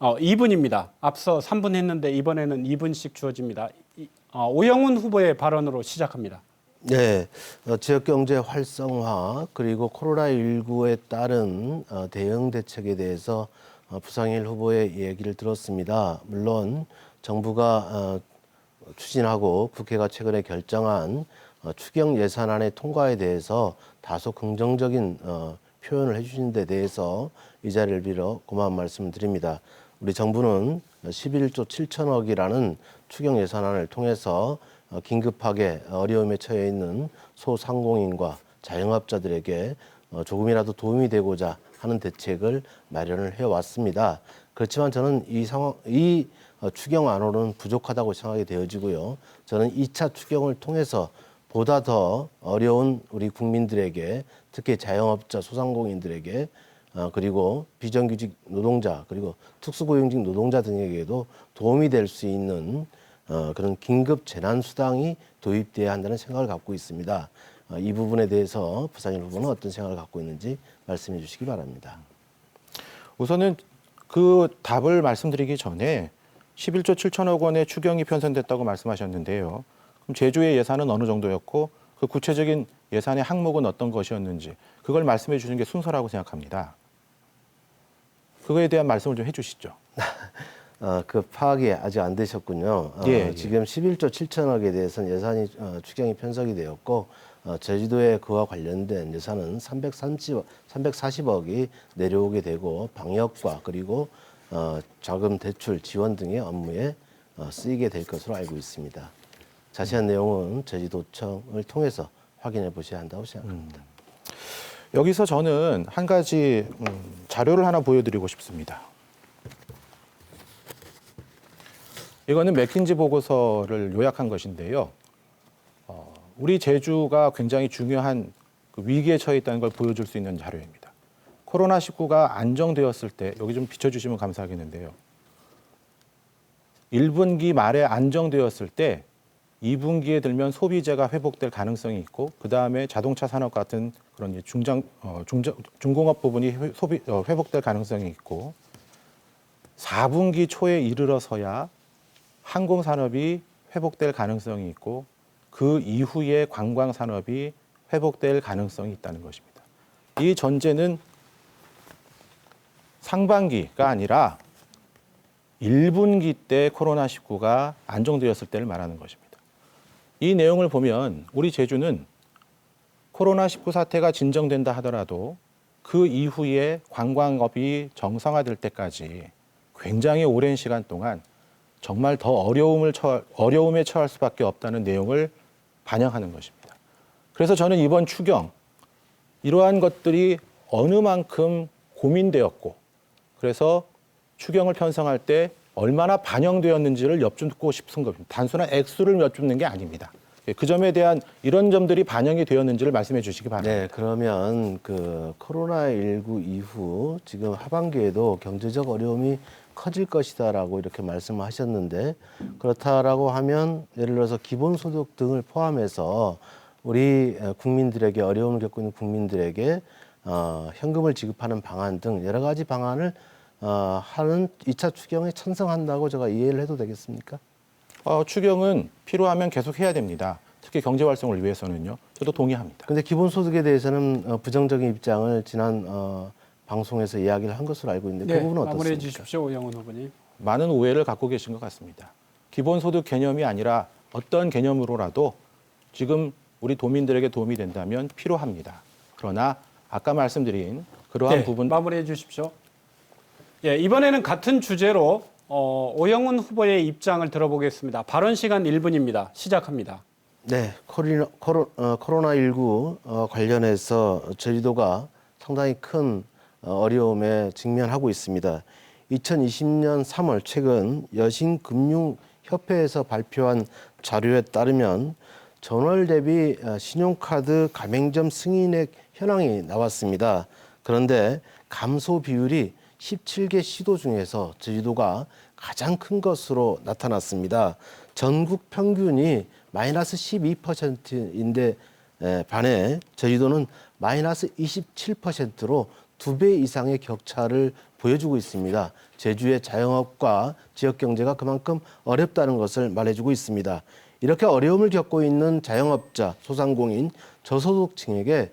S1: 2분입니다. 앞서 3분 했는데 이번에는 2분씩 주어집니다. 오영훈 후보의 발언으로 시작합니다.
S2: 네, 지역 경제 활성화 그리고 코로나19에 따른 대응 대책에 대해서 부상일 후보의 얘기를 들었습니다. 물론 정부가 추진하고 국회가 최근에 결정한 추경 예산안의 통과에 대해서 다소 긍정적인 표현을 해주신 데 대해서 이 자리를 빌어 고마운 말씀을 드립니다. 우리 정부는 11조 7천억이라는 추경 예산안을 통해서 긴급하게 어려움에 처해 있는 소상공인과 자영업자들에게 조금이라도 도움이 되고자 하는 대책을 마련을 해왔습니다. 그렇지만 저는 이 추경안으로는 부족하다고 생각이 되어지고요. 저는 2차 추경을 통해서 보다 더 어려운 우리 국민들에게, 특히 자영업자, 소상공인들에게 그리고 비정규직 노동자 그리고 특수고용직 노동자 등에게도 도움이 될 수 있는 그런 긴급 재난수당이 도입돼야 한다는 생각을 갖고 있습니다. 이 부분에 대해서 부상일 후보는 어떤 생각을 갖고 있는지 말씀해 주시기 바랍니다.
S3: 우선은 그 답을 말씀드리기 전에 11조 7천억 원의 추경이 편성됐다고 말씀하셨는데요. 그럼 제주의 예산은 어느 정도였고 그 구체적인 예산의 항목은 어떤 것이었는지 그걸 말씀해 주시는 게 순서라고 생각합니다. 그거에 대한 말씀을 좀 해주시죠.
S2: 그 파악이 아직 안 되셨군요.
S3: 예.
S2: 지금 11조 7천억에 대해서는 예산이 추경이 편성이 되었고 제주도에 그와 관련된 예산은 340억이 내려오게 되고 방역과 그리고 자금 대출 지원 등의 업무에 쓰이게 될 것으로 알고 있습니다. 자세한 내용은 제주도청을 통해서 확인해 보셔야 한다고 생각합니다.
S3: 여기서 저는 한 가지 자료를 하나 보여드리고 싶습니다. 이거는 맥킨지 보고서를 요약한 것인데요. 우리 제주가 굉장히 중요한 그 위기에 처해 있다는 걸 보여줄 수 있는 자료입니다. 코로나19가 안정되었을 때, 여기 좀 비춰주시면 감사하겠는데요. 1분기 말에 안정되었을 때 2분기에 들면 소비재가 회복될 가능성이 있고 그 다음에 자동차 산업 같은 그런 중공업 부분이 회복될 가능성이 있고 4분기 초에 이르러서야 항공산업이 회복될 가능성이 있고 그 이후에 관광산업이 회복될 가능성이 있다는 것입니다. 이 전제는 상반기가 아니라 1분기 때 코로나19가 안정되었을 때를 말하는 것입니다. 이 내용을 보면 우리 제주는 코로나19 사태가 진정된다 하더라도 그 이후에 관광업이 정상화될 때까지 굉장히 오랜 시간 동안 정말 더 어려움에 처할 수밖에 없다는 내용을 반영하는 것입니다. 그래서 저는 이번 추경 이러한 것들이 어느 만큼 고민되었고 그래서 추경을 편성할 때 얼마나 반영되었는지를 여쭙고 싶은 겁니다. 단순한 액수를 여쭙는 게 아닙니다. 그 점에 대한 이런 점들이 반영이 되었는지를 말씀해 주시기 바랍니다.
S2: 네, 그러면 그 코로나19 이후 지금 하반기에도 경제적 어려움이 커질 것이다라고 이렇게 말씀하셨는데 그렇다라고 하면 예를 들어서 기본소득 등을 포함해서 우리 국민들에게 어려움을 겪고 있는 국민들에게 현금을 지급하는 방안 등 여러 가지 방안을 하는 2차 추경에 찬성한다고 제가 이해를 해도 되겠습니까?
S3: 추경은 필요하면 계속 해야 됩니다. 특히 경제 활성을 위해서는요. 저도 동의합니다.
S2: 근데 기본소득에 대해서는 부정적인 입장을 지난 방송에서 이야기를 한 것으로 알고 있는데 그 부분은
S1: 마무리해
S2: 어떻습니까?
S1: 주십시오, 오영훈 후보님.
S3: 많은 오해를 갖고 계신 것 같습니다. 기본소득 개념이 아니라 어떤 개념으로라도 지금 우리 도민들에게 도움이 된다면 필요합니다. 그러나 아까 말씀드린 그러한 부분
S1: 마무리해 주십시오. 예, 이번에는 같은 주제로 오영훈 후보의 입장을 들어보겠습니다. 발언 시간 1분입니다. 시작합니다.
S2: 네, 코로나19 관련해서 제주도가 상당히 큰 어려움에 직면하고 있습니다. 2020년 3월 최근 여신금융협회에서 발표한 자료에 따르면 전월 대비 신용카드 가맹점 승인액 현황이 나왔습니다. 그런데 감소 비율이 17개 시도 중에서 제주도가 가장 큰 것으로 나타났습니다. 전국 평균이 마이너스 12%인데 반해 제주도는 마이너스 27%로 2배 이상의 격차를 보여주고 있습니다. 제주의 자영업과 지역 경제가 그만큼 어렵다는 것을 말해주고 있습니다. 이렇게 어려움을 겪고 있는 자영업자, 소상공인, 저소득층에게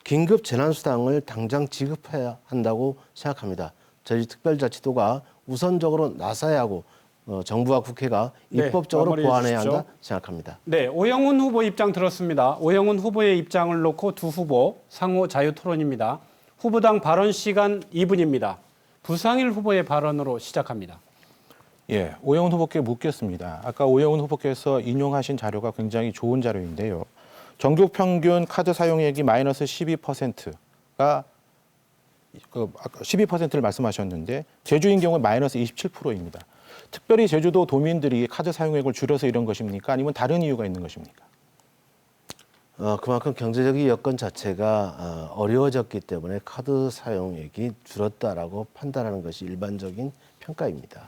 S2: 긴급 재난수당을 당장 지급해야 한다고 생각합니다. 제주특별자치도가 우선적으로 나서야 하고 정부와 국회가 입법적으로
S1: 마무리해
S2: 보완해야
S1: 주십시오.
S2: 한다 생각합니다.
S1: 네, 오영훈 후보 입장 들었습니다. 오영훈 후보의 입장을 놓고 두 후보 상호 자유 토론입니다. 후보당 발언 시간 2분입니다. 부상일 후보의 발언으로 시작합니다.
S3: 예, 오영훈 후보께 묻겠습니다. 아까 오영훈 후보께서 인용하신 자료가 굉장히 좋은 자료인데요. 전국 평균 카드 사용액이 마이너스 12%가 아까 12%를 말씀하셨는데 제주인 경우 마이너스 27%입니다. 특별히 제주도 도민들이 카드 사용액을 줄여서 이런 것입니까? 아니면 다른 이유가 있는 것입니까?
S2: 그만큼 경제적인 여건 자체가 어려워졌기 때문에 카드 사용액이 줄었다라고 판단하는 것이 일반적인 평가입니다.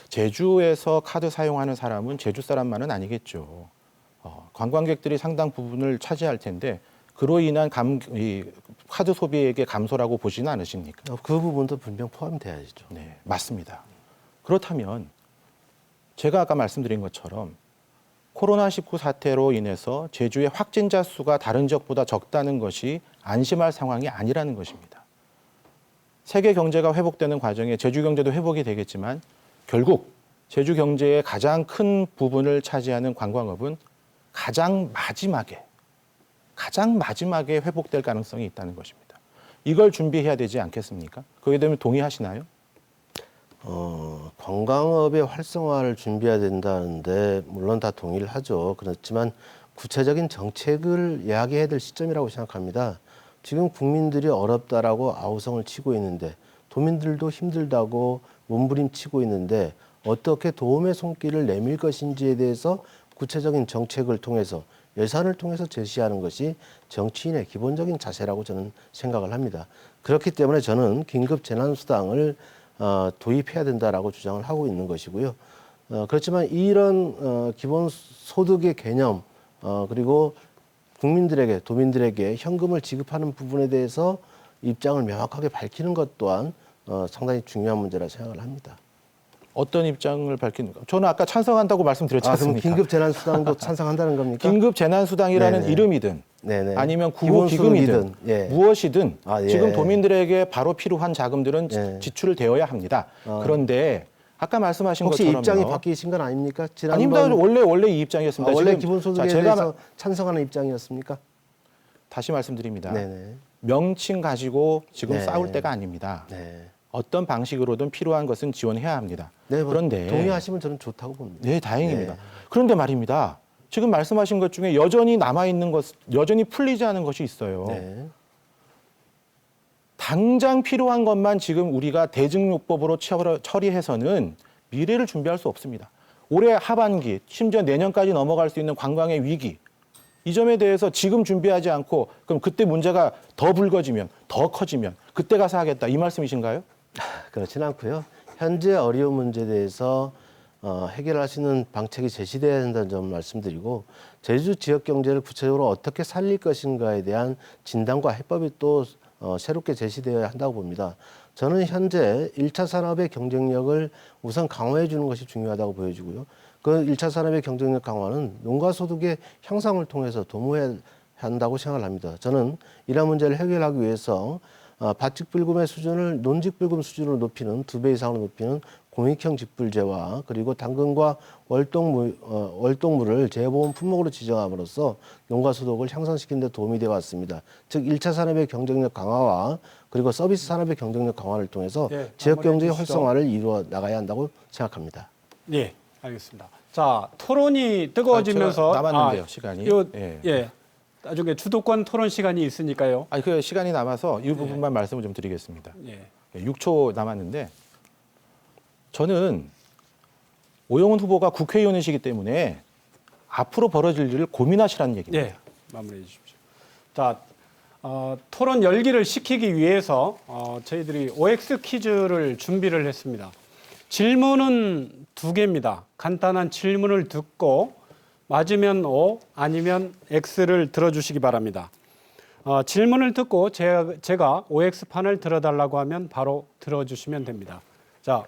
S3: 제주에서 카드 사용하는 사람은 제주 사람만은 아니겠죠. 관광객들이 상당 부분을 차지할 텐데 그로 인한 카드 소비액의 감소라고 보지는 않으십니까?
S2: 그 부분도 분명 포함돼야죠.
S3: 네, 맞습니다. 그렇다면 제가 아까 말씀드린 것처럼 코로나19 사태로 인해서 제주의 확진자 수가 다른 지역보다 적다는 것이 안심할 상황이 아니라는 것입니다. 세계 경제가 회복되는 과정에 제주 경제도 회복이 되겠지만 결국 제주 경제의 가장 큰 부분을 차지하는 관광업은 가장 마지막에 회복될 가능성이 있다는 것입니다. 이걸 준비해야 되지 않겠습니까? 거기에 대해 동의하시나요?
S2: 관광업의 활성화를 준비해야 된다는데 물론 다 동의를 하죠. 그렇지만 구체적인 정책을 이야기해야 될 시점이라고 생각합니다. 지금 국민들이 어렵다라고 아우성을 치고 있는데 도민들도 힘들다고 몸부림치고 있는데 어떻게 도움의 손길을 내밀 것인지에 대해서 구체적인 정책을 통해서 예산을 통해서 제시하는 것이 정치인의 기본적인 자세라고 저는 생각을 합니다. 그렇기 때문에 저는 긴급 재난수당을 도입해야 된다라고 주장을 하고 있는 것이고요. 그렇지만 이런 기본소득의 개념 그리고 국민들에게 도민들에게 현금을 지급하는 부분에 대해서 입장을 명확하게 밝히는 것 또한 상당히 중요한 문제라 생각을 합니다.
S3: 어떤 입장을 밝히는가? 저는 아까 찬성한다고 말씀드렸지
S2: 그럼
S3: 않습니까?
S2: 긴급 재난수당도 찬성한다는 겁니까?
S3: 긴급 재난수당이라는
S2: 네네.
S3: 이름이든
S2: 네네.
S3: 아니면 구호기금이든
S2: 예.
S3: 무엇이든
S2: 예.
S3: 지금 도민들에게 바로 필요한 자금들은
S2: 예.
S3: 지출되어야 합니다. 그런데 아까 말씀하신
S2: 혹시
S3: 것처럼요.
S2: 입장이 바뀌신 건 아닙니까?
S3: 아닙니다. 원래 이 입장이었습니다.
S2: 원래
S3: 지금
S2: 기본소득에
S3: 제가
S2: 대해서 찬성하는 입장이었습니까?
S3: 다시 말씀드립니다.
S2: 네네.
S3: 명칭 가지고 지금
S2: 네.
S3: 싸울 때가 아닙니다.
S2: 네.
S3: 어떤 방식으로든 필요한 것은 지원해야 합니다.
S2: 네, 뭐
S3: 그런데
S2: 동의하시면 저는 좋다고 봅니다.
S3: 네, 다행입니다.
S2: 네.
S3: 그런데 말입니다. 지금 말씀하신 것 중에 여전히 남아 있는 것, 여전히 풀리지 않은 것이 있어요.
S2: 네.
S3: 당장 필요한 것만 지금 우리가 대증요법으로 처리해서는 미래를 준비할 수 없습니다. 올해 하반기, 심지어 내년까지 넘어갈 수 있는 관광의 위기, 이 점에 대해서 지금 준비하지 않고 그럼 그때 문제가 더 불거지면, 더 커지면 그때 가서 하겠다 이 말씀이신가요?
S2: 그렇지는 않고요. 현재 어려운 문제에 대해서 해결할 수 있는 방책이 제시돼야 된다는 점을 말씀드리고 제주 지역 경제를 구체적으로 어떻게 살릴 것인가에 대한 진단과 해법이 또 새롭게 제시되어야 한다고 봅니다. 저는 현재 1차 산업의 경쟁력을 우선 강화해 주는 것이 중요하다고 보여지고요. 그 1차 산업의 경쟁력 강화는 농가 소득의 향상을 통해서 도모해야 한다고 생각을 합니다. 저는 이러한 문제를 해결하기 위해서 밭직불금의 수준을 논직불금 수준으로 높이는 2배 이상으로 높이는 공익형 직불제와 그리고 당근과 월동물을 재보험 품목으로 지정함으로써 농가 소득을 향상시키는 데 도움이 되어 왔습니다. 즉 1차 산업의 경쟁력 강화와 그리고 서비스 산업의 경쟁력 강화를 통해서
S1: 네,
S2: 지역 경제의
S1: 마무리해 주시죠.
S2: 활성화를 이루어 나가야 한다고 생각합니다.
S1: 예, 알겠습니다. 자, 토론이 뜨거워지면서
S3: 제가 남았는데요, 시간이.
S1: 예. 나중에 주도권 토론 시간이 있으니까요.
S3: 아니 그 시간이 남아서 이 부분만 말씀을 좀 드리겠습니다.
S1: 예.
S3: 6초 남았는데 저는 오영훈 후보가 국회의원이시기 때문에 앞으로 벌어질 일을 고민하시라는 얘기입니다.
S1: 예, 마무리해 주십시오. 자, 토론 열기를 식히기 위해서 저희들이 OX 퀴즈를 준비를 했습니다. 질문은 2개입니다. 간단한 질문을 듣고 맞으면 O, 아니면 X를 들어주시기 바랍니다. 질문을 듣고 제가 OX판을 들어달라고 하면 바로 들어주시면 됩니다. 자,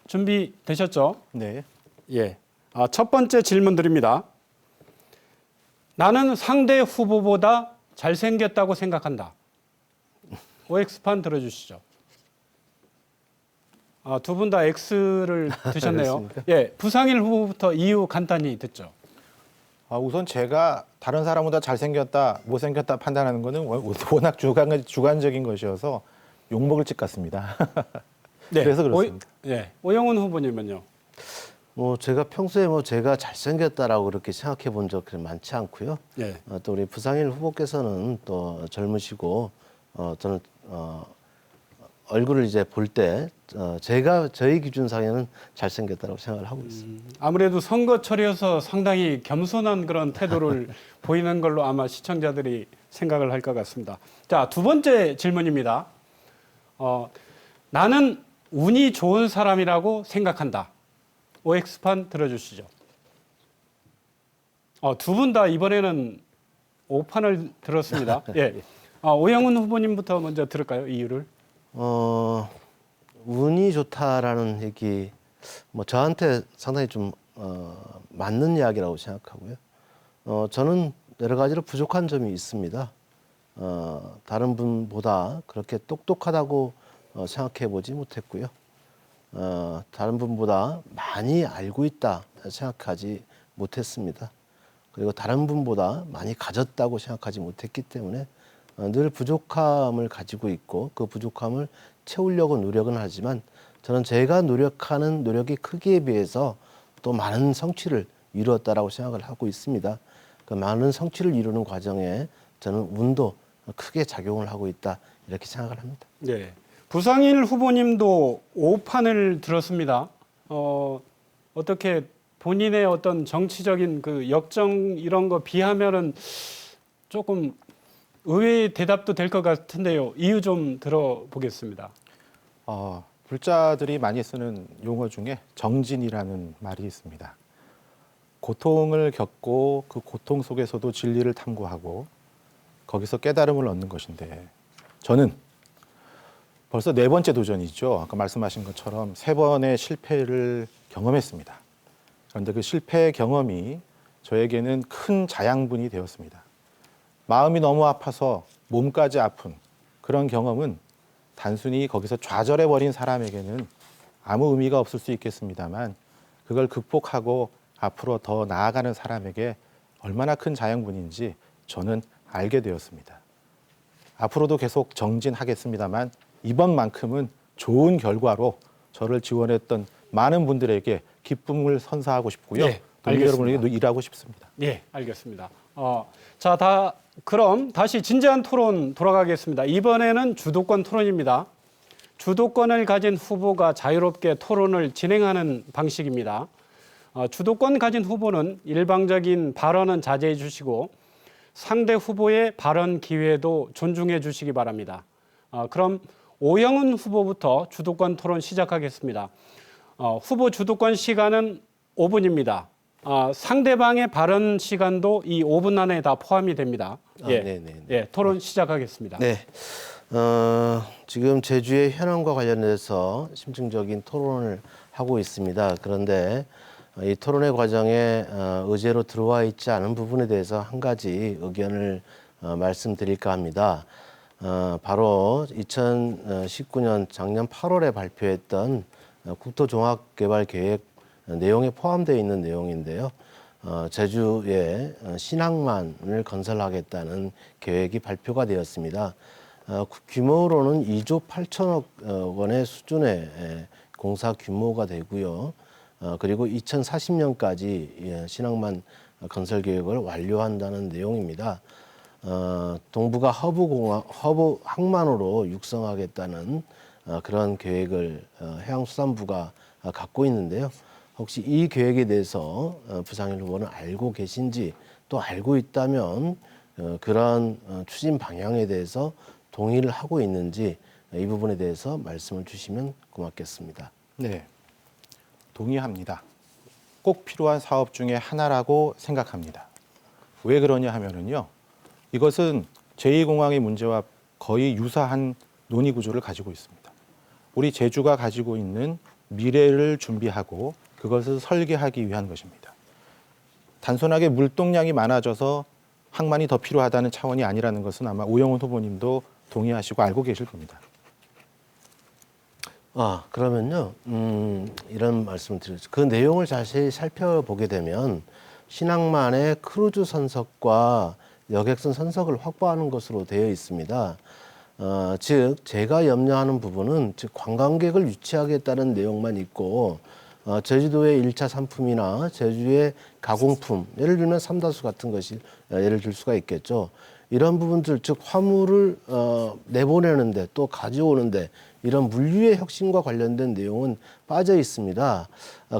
S1: 준비되셨죠?
S3: 네.
S1: 예. 첫 번째 질문 드립니다. 나는 상대 후보보다 잘생겼다고 생각한다. OX판 들어주시죠. 두 분 다 X를 드셨네요. 예, 부상일 후보부터 이유 간단히 듣죠.
S3: 우선 제가 다른 사람보다 잘생겼다, 못생겼다 판단하는 거는 워낙 주관적인 것이어서 욕먹을 짓 같습니다.
S1: 네,
S3: 그래서 그렇습니다.
S1: 오영훈 후보님은요?
S2: 제가 평소에 제가 잘생겼다라고 그렇게 생각해 본 적 많지 않고요.
S1: 예.
S2: 또 우리 부상일 후보께서는 또 젊으시고 저는 얼굴을 이제 볼 때 저희 기준상에는 잘생겼다라고 생각을 하고 있습니다.
S1: 아무래도 선거철이어서 상당히 겸손한 그런 태도를 보이는 걸로 아마 시청자들이 생각을 할 것 같습니다. 자, 두 번째 질문입니다. 나는 운이 좋은 사람이라고 생각한다. OX판 들어주시죠. 두 분 다 이번에는 O판을 들었습니다. 예. 오영훈 후보님부터 먼저 들을까요? 이유를.
S2: 운이 좋다라는 얘기, 저한테 상당히 좀 맞는 이야기라고 생각하고요. 저는 여러 가지로 부족한 점이 있습니다. 다른 분보다 그렇게 똑똑하다고 생각해 보지 못했고요. 다른 분보다 많이 알고 있다 생각하지 못했습니다. 그리고 다른 분보다 많이 가졌다고 생각하지 못했기 때문에 늘 부족함을 가지고 있고 그 부족함을 채우려고 노력은 하지만 저는 제가 노력하는 노력의 크기에 비해서 또 많은 성취를 이루었다라고 생각을 하고 있습니다. 그 많은 성취를 이루는 과정에 저는 운도 크게 작용을 하고 있다 이렇게 생각을 합니다.
S1: 네. 부상일 후보님도 5판을 들었습니다. 어떻게 본인의 어떤 정치적인 그 역정 이런 거 비하면은 조금 의외의 대답도 될 것 같은데요. 이유 좀 들어보겠습니다.
S3: 불자들이 많이 쓰는 용어 중에 정진이라는 말이 있습니다. 고통을 겪고 그 고통 속에서도 진리를 탐구하고 거기서 깨달음을 얻는 것인데 저는 벌써 4번째 도전이죠. 아까 말씀하신 것처럼 3번의 실패를 경험했습니다. 그런데 그 실패 경험이 저에게는 큰 자양분이 되었습니다. 마음이 너무 아파서 몸까지 아픈 그런 경험은 단순히 거기서 좌절해버린 사람에게는 아무 의미가 없을 수 있겠습니다만 그걸 극복하고 앞으로 더 나아가는 사람에게 얼마나 큰 자양분인지 저는 알게 되었습니다. 앞으로도 계속 정진하겠습니다만 이번만큼은 좋은 결과로 저를 지원했던 많은 분들에게 기쁨을 선사하고 싶고요.
S1: 네,
S3: 국민 여러분에게 일하고 싶습니다.
S1: 네, 알겠습니다. 자, 그럼 다시 진지한 토론 돌아가겠습니다. 이번에는 주도권 토론입니다. 주도권을 가진 후보가 자유롭게 토론을 진행하는 방식입니다. 주도권 가진 후보는 일방적인 발언은 자제해 주시고 상대 후보의 발언 기회도 존중해 주시기 바랍니다. 그럼 오영훈 후보부터 주도권 토론 시작하겠습니다. 후보 주도권 시간은 5분입니다. 상대방의 발언 시간도 이 5분 안에 다 포함이 됩니다. 예, 토론 시작하겠습니다.
S2: 네, 지금 제주의 현황과 관련해서 심층적인 토론을 하고 있습니다. 그런데 이 토론의 과정에 의제로 들어와 있지 않은 부분에 대해서 한 가지 의견을 말씀드릴까 합니다. 바로 2019년 작년 8월에 발표했던 국토종합개발계획 내용에 포함되어 있는 내용인데요. 제주에 신항만을 건설하겠다는 계획이 발표가 되었습니다. 규모로는 2조 8천억 원의 수준의 공사 규모가 되고요. 그리고 2040년까지 신항만 건설 계획을 완료한다는 내용입니다. 동부가 허브 항만으로 육성하겠다는 그런 계획을 해양수산부가 갖고 있는데요. 혹시 이 계획에 대해서 부상일 후보는 알고 계신지, 또 알고 있다면 그러한 추진 방향에 대해서 동의를 하고 있는지, 이 부분에 대해서 말씀을 주시면 고맙겠습니다.
S3: 네, 동의합니다. 꼭 필요한 사업 중에 하나라고 생각합니다. 왜 그러냐 하면은요, 이것은 제2공항의 문제와 거의 유사한 논의 구조를 가지고 있습니다. 우리 제주가 가지고 있는 미래를 준비하고 그것을 설계하기 위한 것입니다. 단순하게 물동량이 많아져서 항만이 더 필요하다는 차원이 아니라는 것은 아마 오영훈 후보님도 동의하시고 알고 계실 겁니다.
S2: 그러면요, 이런 말씀을 드리죠. 그 내용을 자세히 살펴보게 되면 신항만의 크루즈 선석과 여객선 선석을 확보하는 것으로 되어 있습니다. 즉 제가 염려하는 부분은 즉 관광객을 유치하겠다는 내용만 있고 제주도의 1차 상품이나 제주의 가공품, 예를 들면 삼다수 같은 것이 예를 들 수가 있겠죠. 이런 부분들, 즉 화물을 내보내는데 또 가져오는데 이런 물류의 혁신과 관련된 내용은 빠져 있습니다.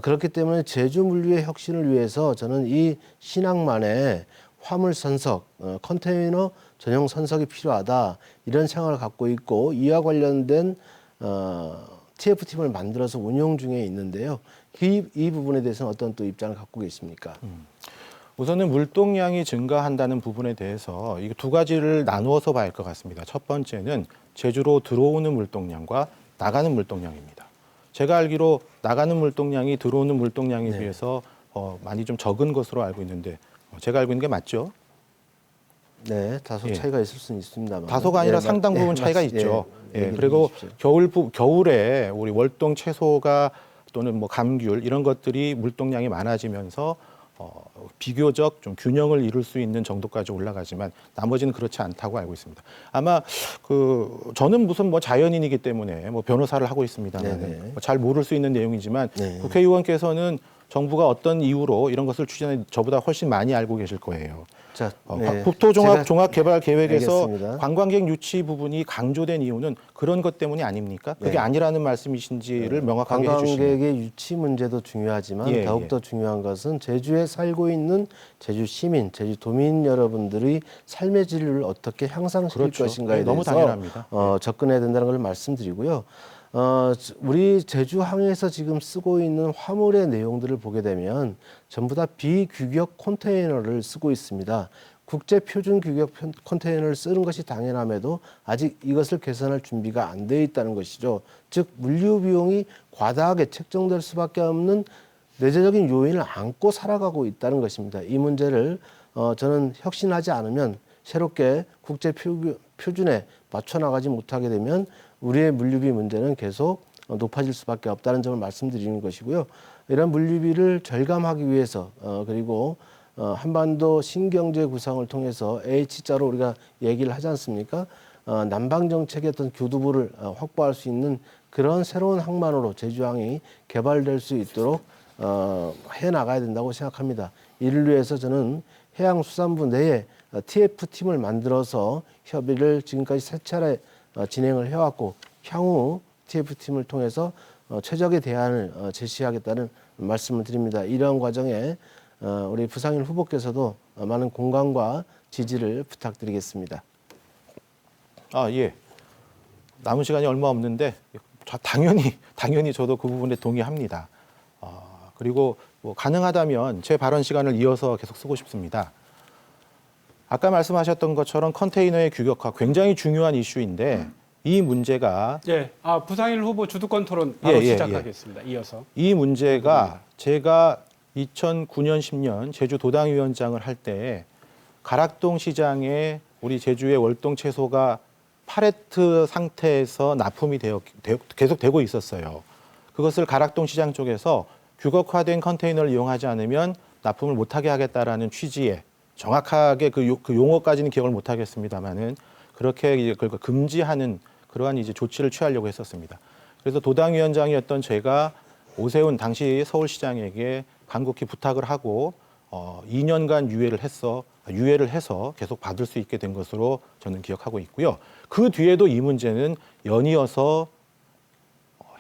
S2: 그렇기 때문에 제주 물류의 혁신을 위해서 저는 이 신항만의 화물 선석, 컨테이너 전용 선석이 필요하다, 이런 생각을 갖고 있고, 이와 관련된 TF팀을 만들어서 운영 중에 있는데요. 이 부분에 대해서는 어떤 또 입장을 갖고 계십니까?
S3: 우선은 물동량이 증가한다는 부분에 대해서 이 두 가지를 나누어서 봐야 할 것 같습니다. 첫 번째는 제주로 들어오는 물동량과 나가는 물동량입니다. 제가 알기로 나가는 물동량이 들어오는 물동량에
S2: 네.
S3: 비해서 많이 좀 적은 것으로 알고 있는데 제가 알고 있는 게 맞죠?
S2: 네, 다소
S3: 예.
S2: 차이가 있을 수는 있습니다만.
S3: 다소가 아니라 상당 부분 차이가 있죠. 그리고 겨울에 우리 월동 채소가 또는 뭐 감귤 이런 것들이 물동량이 많아지면서 비교적 좀 균형을 이룰 수 있는 정도까지 올라가지만 나머지는 그렇지 않다고 알고 있습니다. 아마 저는 무슨 뭐 자연인이기 때문에 뭐 변호사를 하고 있습니다만 잘 모를 수 있는 내용이지만 국회의원께서는 정부가 어떤 이유로 이런 것을 추진해 저보다 훨씬 많이 알고 계실 거예요.
S2: 자,
S3: 국토종합개발계획에서
S2: 알겠습니다.
S3: 관광객 유치 부분이 강조된 이유는 그런 것 때문이 아닙니까? 그게 아니라는 말씀이신지를 명확하게 해주시면.
S2: 관광객의 유치 문제도 중요하지만 더욱더 중요한 것은 제주에 살고 있는 제주 시민, 제주 도민 여러분들의 삶의 질을 어떻게 향상시킬 것인가에 대해서
S3: 너무 당연합니다.
S2: 접근해야 된다는 걸 말씀드리고요. 우리 제주항에서 지금 쓰고 있는 화물의 내용들을 보게 되면 전부 다 비규격 컨테이너를 쓰고 있습니다. 국제 표준 규격 컨테이너를 쓰는 것이 당연함에도 아직 이것을 개선할 준비가 안 되어 있다는 것이죠. 즉 물류 비용이 과다하게 책정될 수밖에 없는 내재적인 요인을 안고 살아가고 있다는 것입니다. 이 문제를 저는 혁신하지 않으면, 새롭게 국제 표준에 맞춰 나가지 못하게 되면 우리의 물류비 문제는 계속 높아질 수밖에 없다는 점을 말씀드리는 것이고요. 이런 물류비를 절감하기 위해서 그리고 한반도 신경제 구상을 통해서 H자로 우리가 얘기를 하지 않습니까? 남방 정책의 어떤 교두보를 확보할 수 있는 그런 새로운 항만으로 제주항이 개발될 수 있도록 해 나가야 된다고 생각합니다. 이를 위해서 저는 해양수산부 내에 TF팀을 만들어서 협의를 지금까지 세 차례 진행을 해왔고, 향후 TF팀을 통해서 최적의 대안을 제시하겠다는 말씀을 드립니다. 이러한 과정에 우리 부상일 후보께서도 많은 공감과 지지를 부탁드리겠습니다.
S3: 예. 남은 시간이 얼마 없는데 당연히 저도 그 부분에 동의합니다. 그리고 뭐 가능하다면 제 발언 시간을 이어서 계속 쓰고 싶습니다. 아까 말씀하셨던 것처럼 컨테이너의 규격화 굉장히 중요한 이슈인데 이 문제가
S1: 예, 부상일 후보 주도권 토론 바로
S3: 예, 예,
S1: 시작하겠습니다. 이어서.
S3: 이 문제가 제가 2009년 10년 제주 도당위원장을 할 때 가락동 시장에 우리 제주의 월동 채소가 팔레트 상태에서 납품이 계속 되고 있었어요. 그것을 가락동 시장 쪽에서 규격화된 컨테이너를 이용하지 않으면 납품을 못하게 하겠다라는 취지에 정확하게 그 용어까지는 기억을 못하겠습니다만은 그렇게 이제 그걸 금지하는 그러한 이제 조치를 취하려고 했었습니다. 그래서 도당위원장이었던 제가 오세훈 당시 서울시장에게 간곡히 부탁을 하고 2년간 유예를 해서 계속 받을 수 있게 된 것으로 저는 기억하고 있고요. 그 뒤에도 이 문제는 연이어서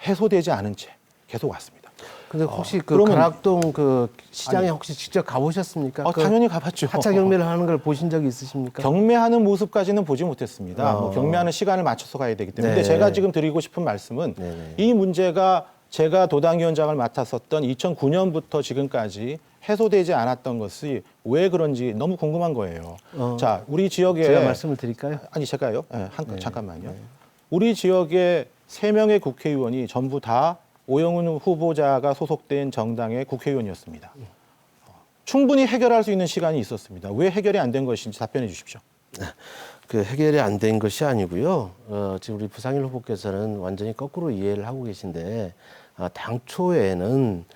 S3: 해소되지 않은 채 계속 왔습니다.
S2: 근데 혹시 그
S3: 그러면-
S2: 가락동 그 시장에 혹시 직접 가보셨습니까? 그
S3: 당연히 가봤죠.
S2: 하차 경매를 하는 걸 보신 적이 있으십니까?
S3: 경매하는 모습까지는 보지 못했습니다. 뭐
S2: 어.
S3: 경매하는 시간을 맞춰서 가야 되기 때문에.
S2: 네.
S3: 근데 제가 지금 드리고 싶은 말씀은
S2: 네네.
S3: 이 문제가 제가 도당위원장을 맡았었던 2009년부터 지금까지 해소되지 않았던 것이 왜 그런지 너무 궁금한 거예요. 자, 우리 지역에
S2: 제가 말씀을 드릴까요?
S3: 아니 제가요. 네, 잠깐만요. 우리 지역에 3명의 국회의원이 전부 다 오영훈 후보자가 소속된 정당의 국회의원이었습니다. 충분히 해결할 수 있는 시간이 있었습니다. 왜 해결이 안 된 것인지 답변해 주십시오.
S2: 그 해결이 안 된 것이 아니고요. 지금 우리 부상일 후보께서는 완전히 거꾸로 이해를 하고 계신데 당초에는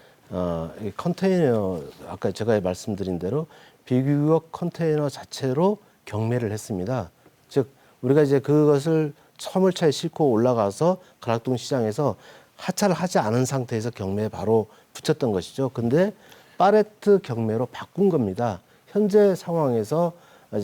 S2: 이 컨테이너 아까 제가 말씀드린 대로 비규격 컨테이너 자체로 경매를 했습니다. 즉 우리가 이제 그것을 화물차에 싣고 올라가서 가락동 시장에서 하차를 하지 않은 상태에서 경매에 바로 붙였던 것이죠. 근데 팔레트 경매로 바꾼 겁니다. 현재 상황에서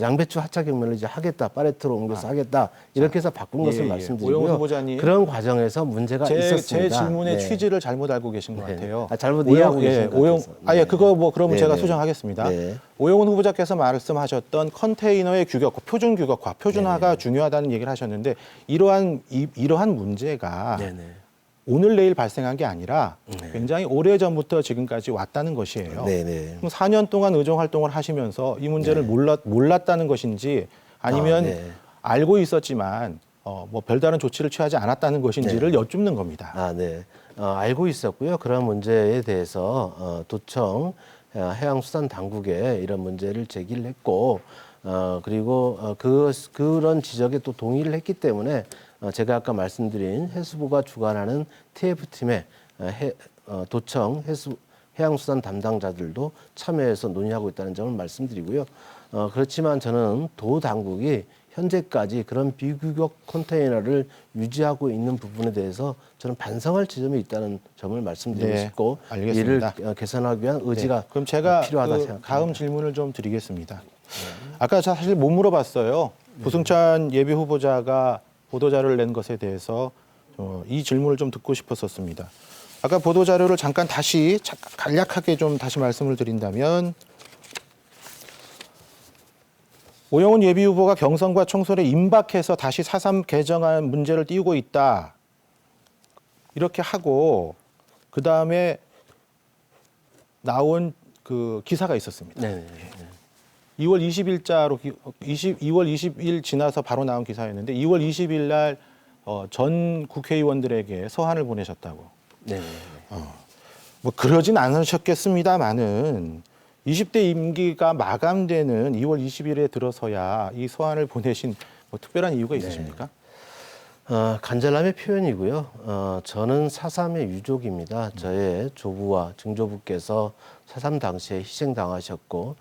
S2: 양배추 하차 경매를 이제 하겠다, 팔레트로 옮겨서 하겠다 이렇게 해서 바꾼 것을
S3: 예, 예.
S2: 말씀드리고요.
S3: 오영훈 후보자님,
S2: 그런 과정에서 문제가
S3: 제
S2: 있었습니다.
S3: 질문의
S2: 네.
S3: 취지를 잘못 알고 계신 것
S2: 네.
S3: 같아요.
S2: 잘못 이해하고 계신 것 같아서. 네.
S3: 그거 뭐 그러면
S2: 네,
S3: 제가
S2: 네.
S3: 수정하겠습니다.
S2: 네.
S3: 오영훈 후보자께서 말씀하셨던 컨테이너의 규격화, 표준 규격화, 표준화가
S2: 네.
S3: 중요하다는 얘기를 하셨는데 이러한 문제가
S2: 네네.
S3: 오늘 내일 발생한 게 아니라
S2: 네.
S3: 굉장히 오래 전부터 지금까지 왔다는 것이에요.
S2: 네네.
S3: 그럼 4년 동안 의정 활동을 하시면서 이 문제를 몰랐다는 것인지 아니면
S2: 네.
S3: 알고 있었지만 뭐 별다른 조치를 취하지 않았다는 것인지를 여쭙는 겁니다.
S2: 네. 알고 있었고요. 그런 문제에 대해서 도청 해양수산당국에 이런 문제를 제기를 했고 그리고 그런 지적에 또 동의를 했기 때문에 제가 아까 말씀드린 해수부가 주관하는 TF팀에 도청 해양수산 담당자들도 참여해서 논의하고 있다는 점을 말씀드리고요. 그렇지만 저는 도 당국이 현재까지 그런 비규격 컨테이너를 유지하고 있는 부분에 대해서 저는 반성할 지점이 있다는 점을 말씀드리고
S3: 네,
S2: 싶고
S3: 알겠습니다.
S2: 이를 개선하기 위한 의지가
S3: 네, 그럼 제가
S2: 필요하다
S3: 그
S2: 생각합니다.
S3: 다음 질문을 좀 드리겠습니다. 아까 사실 못 물어봤어요. 부승찬 예비 후보자가 보도자료를 낸 것에 대해서 이 질문을 좀 듣고 싶었었습니다. 아까 보도자료를 잠깐 다시 간략하게 좀 다시 말씀을 드린다면 오영훈 예비 후보가 경선과 총선에 임박해서 다시 4.3 개정안 문제를 띄우고 있다. 이렇게 하고 그다음에 나온 그 기사가 있었습니다.
S2: 네네.
S3: 2월 20일자로 2월 20일 지나서 바로 나온 기사였는데 2월 20일 날 전 국회의원들에게 서한을 보내셨다고.
S2: 네네.
S3: 뭐 그러진 않으셨겠습니다만은 20대 임기가 마감되는 2월 20일에 들어서야 이 서한을 보내신 뭐 특별한 이유가 있으십니까?
S2: 간절함의 표현이고요. 저는 4.3의 유족입니다. 저의 조부와 증조부께서 4.3 당시에 희생당하셨고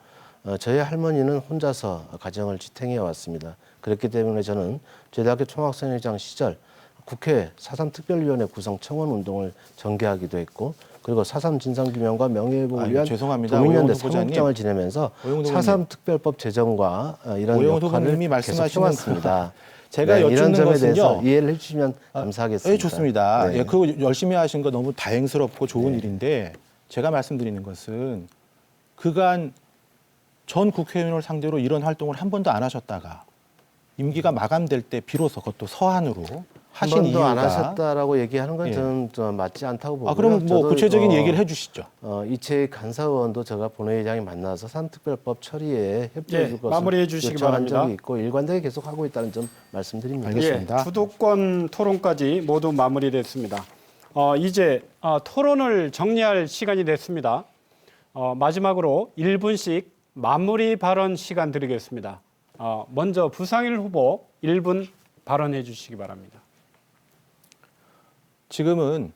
S2: 저희 할머니는 혼자서 가정을 지탱해 왔습니다. 그렇기 때문에 저는 제대학교 총학생회장 시절 국회 4.3 특별위원회 구성 청원 운동을 전개하기도 했고 그리고 4.3 진상규명과 명예회복을 위한
S3: 죄송합니다.
S2: 도민연대
S3: 오영훈 후보자님.
S2: 사무국장을 지내면서
S3: 오영훈
S2: 4.3 특별법 제정과 이런
S3: 오영훈
S2: 역할을
S3: 후보님이
S2: 계속
S3: 말씀하시는
S2: 해왔습니다.
S3: 제가
S2: 이런
S3: 여쭙는
S2: 점에
S3: 것은요.
S2: 대해서 이해를 해주시면 감사하겠습니다.
S3: 예, 좋습니다.
S2: 네.
S3: 예, 그거 열심히 하신 거 너무 다행스럽고 좋은 일인데 제가 말씀드리는 것은 그간 전 국회의원을 상대로 이런 활동을 한 번도 안 하셨다가 임기가 마감될 때 비로소 그것도 서한으로
S2: 한
S3: 하신
S2: 번도 안
S3: 이유가
S2: 하셨다라고 얘기하는 건
S3: 예.
S2: 저는 좀 맞지 않다고 보고요.
S3: 그럼 뭐
S2: 저도,
S3: 구체적인 얘기를 해주시죠.
S2: 이채희 간사의원도 제가 본회의장에 만나서 산특별법 처리에 협조해 줄
S1: 예,
S2: 것을
S1: 마무리해 주시기
S2: 요청한
S1: 바랍니다.
S2: 적이 있고 일관되게 계속 하고 있다는 점 말씀드립니다.
S3: 알겠습니다.
S1: 예, 주도권 토론까지 모두 마무리됐습니다. 이제 토론을 정리할 시간이 됐습니다. 마지막으로 1분씩 마무리 발언 시간 드리겠습니다. 먼저 부상일 후보 1분 발언해 주시기 바랍니다.
S3: 지금은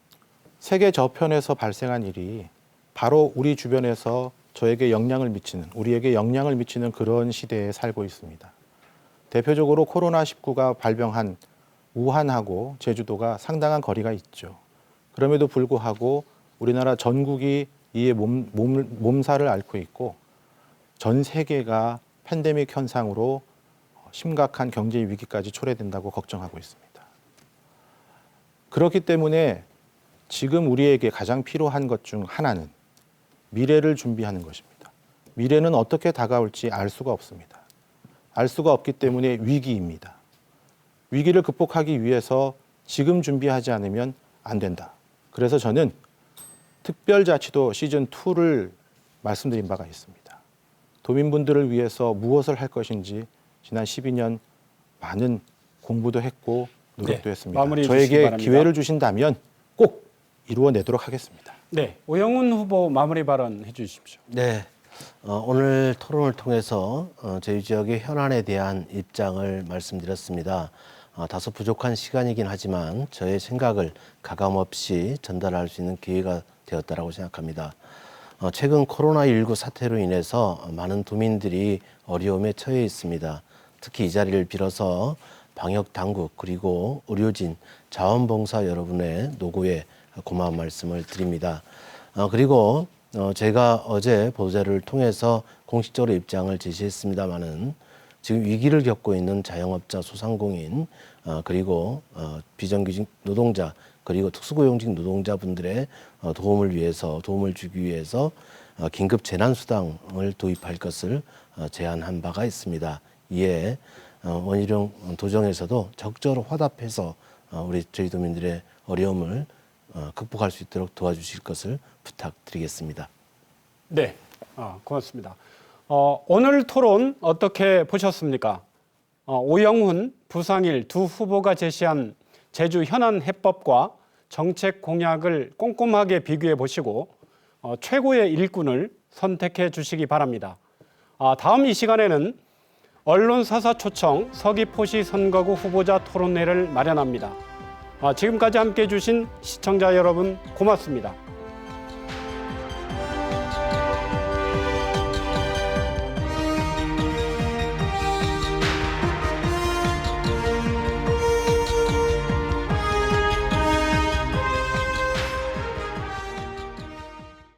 S3: 세계 저편에서 발생한 일이 바로 우리 주변에서 우리에게 영향을 미치는 그런 시대에 살고 있습니다. 대표적으로 코로나19가 발병한 우한하고 제주도가 상당한 거리가 있죠. 그럼에도 불구하고 우리나라 전국이 이에 몸살을 앓고 있고 전 세계가 팬데믹 현상으로 심각한 경제 위기까지 초래된다고 걱정하고 있습니다. 그렇기 때문에 지금 우리에게 가장 필요한 것 중 하나는 미래를 준비하는 것입니다. 미래는 어떻게 다가올지 알 수가 없습니다. 알 수가 없기 때문에 위기입니다. 위기를 극복하기 위해서 지금 준비하지 않으면 안 된다. 그래서 저는 특별자치도 시즌2를 말씀드린 바가 있습니다. 도민분들을 위해서 무엇을 할 것인지 지난 12년 많은 공부도 했고 노력도
S1: 네,
S3: 했습니다.
S1: 마무리해 주시기
S3: 저에게
S1: 바랍니다.
S3: 기회를 주신다면 꼭 이루어내도록 하겠습니다.
S1: 네, 오영훈 후보 마무리 발언 해 주십시오.
S2: 네, 오늘 토론을 통해서 저희 지역의 현안에 대한 입장을 말씀드렸습니다. 다소 부족한 시간이긴 하지만 저의 생각을 가감없이 전달할 수 있는 기회가 되었다고 생각합니다. 최근 코로나19 사태로 인해서 많은 도민들이 어려움에 처해 있습니다. 특히 이 자리를 빌어서 방역 당국 그리고 의료진, 자원봉사 여러분의 노고에 고마운 말씀을 드립니다. 그리고 제가 어제 보도자료를 통해서 공식적으로 입장을 제시했습니다마는 지금 위기를 겪고 있는 자영업자, 소상공인 그리고 비정규직 노동자 그리고 특수고용직 노동자분들의 도움을 주기 위해서 긴급 재난수당을 도입할 것을 제안한 바가 있습니다. 이에 원희룡 도정에서도 적절히 화답해서 저희 도민들의 어려움을 극복할 수 있도록 도와주실 것을 부탁드리겠습니다.
S1: 네, 고맙습니다. 오늘 토론 어떻게 보셨습니까? 오영훈, 부상일 두 후보가 제시한 제주 현안 해법과 정책 공약을 꼼꼼하게 비교해 보시고 최고의 일꾼을 선택해 주시기 바랍니다. 다음 이 시간에는 언론사사 초청 서귀포시 선거구 후보자 토론회를 마련합니다. 지금까지 함께해 주신 시청자 여러분 고맙습니다.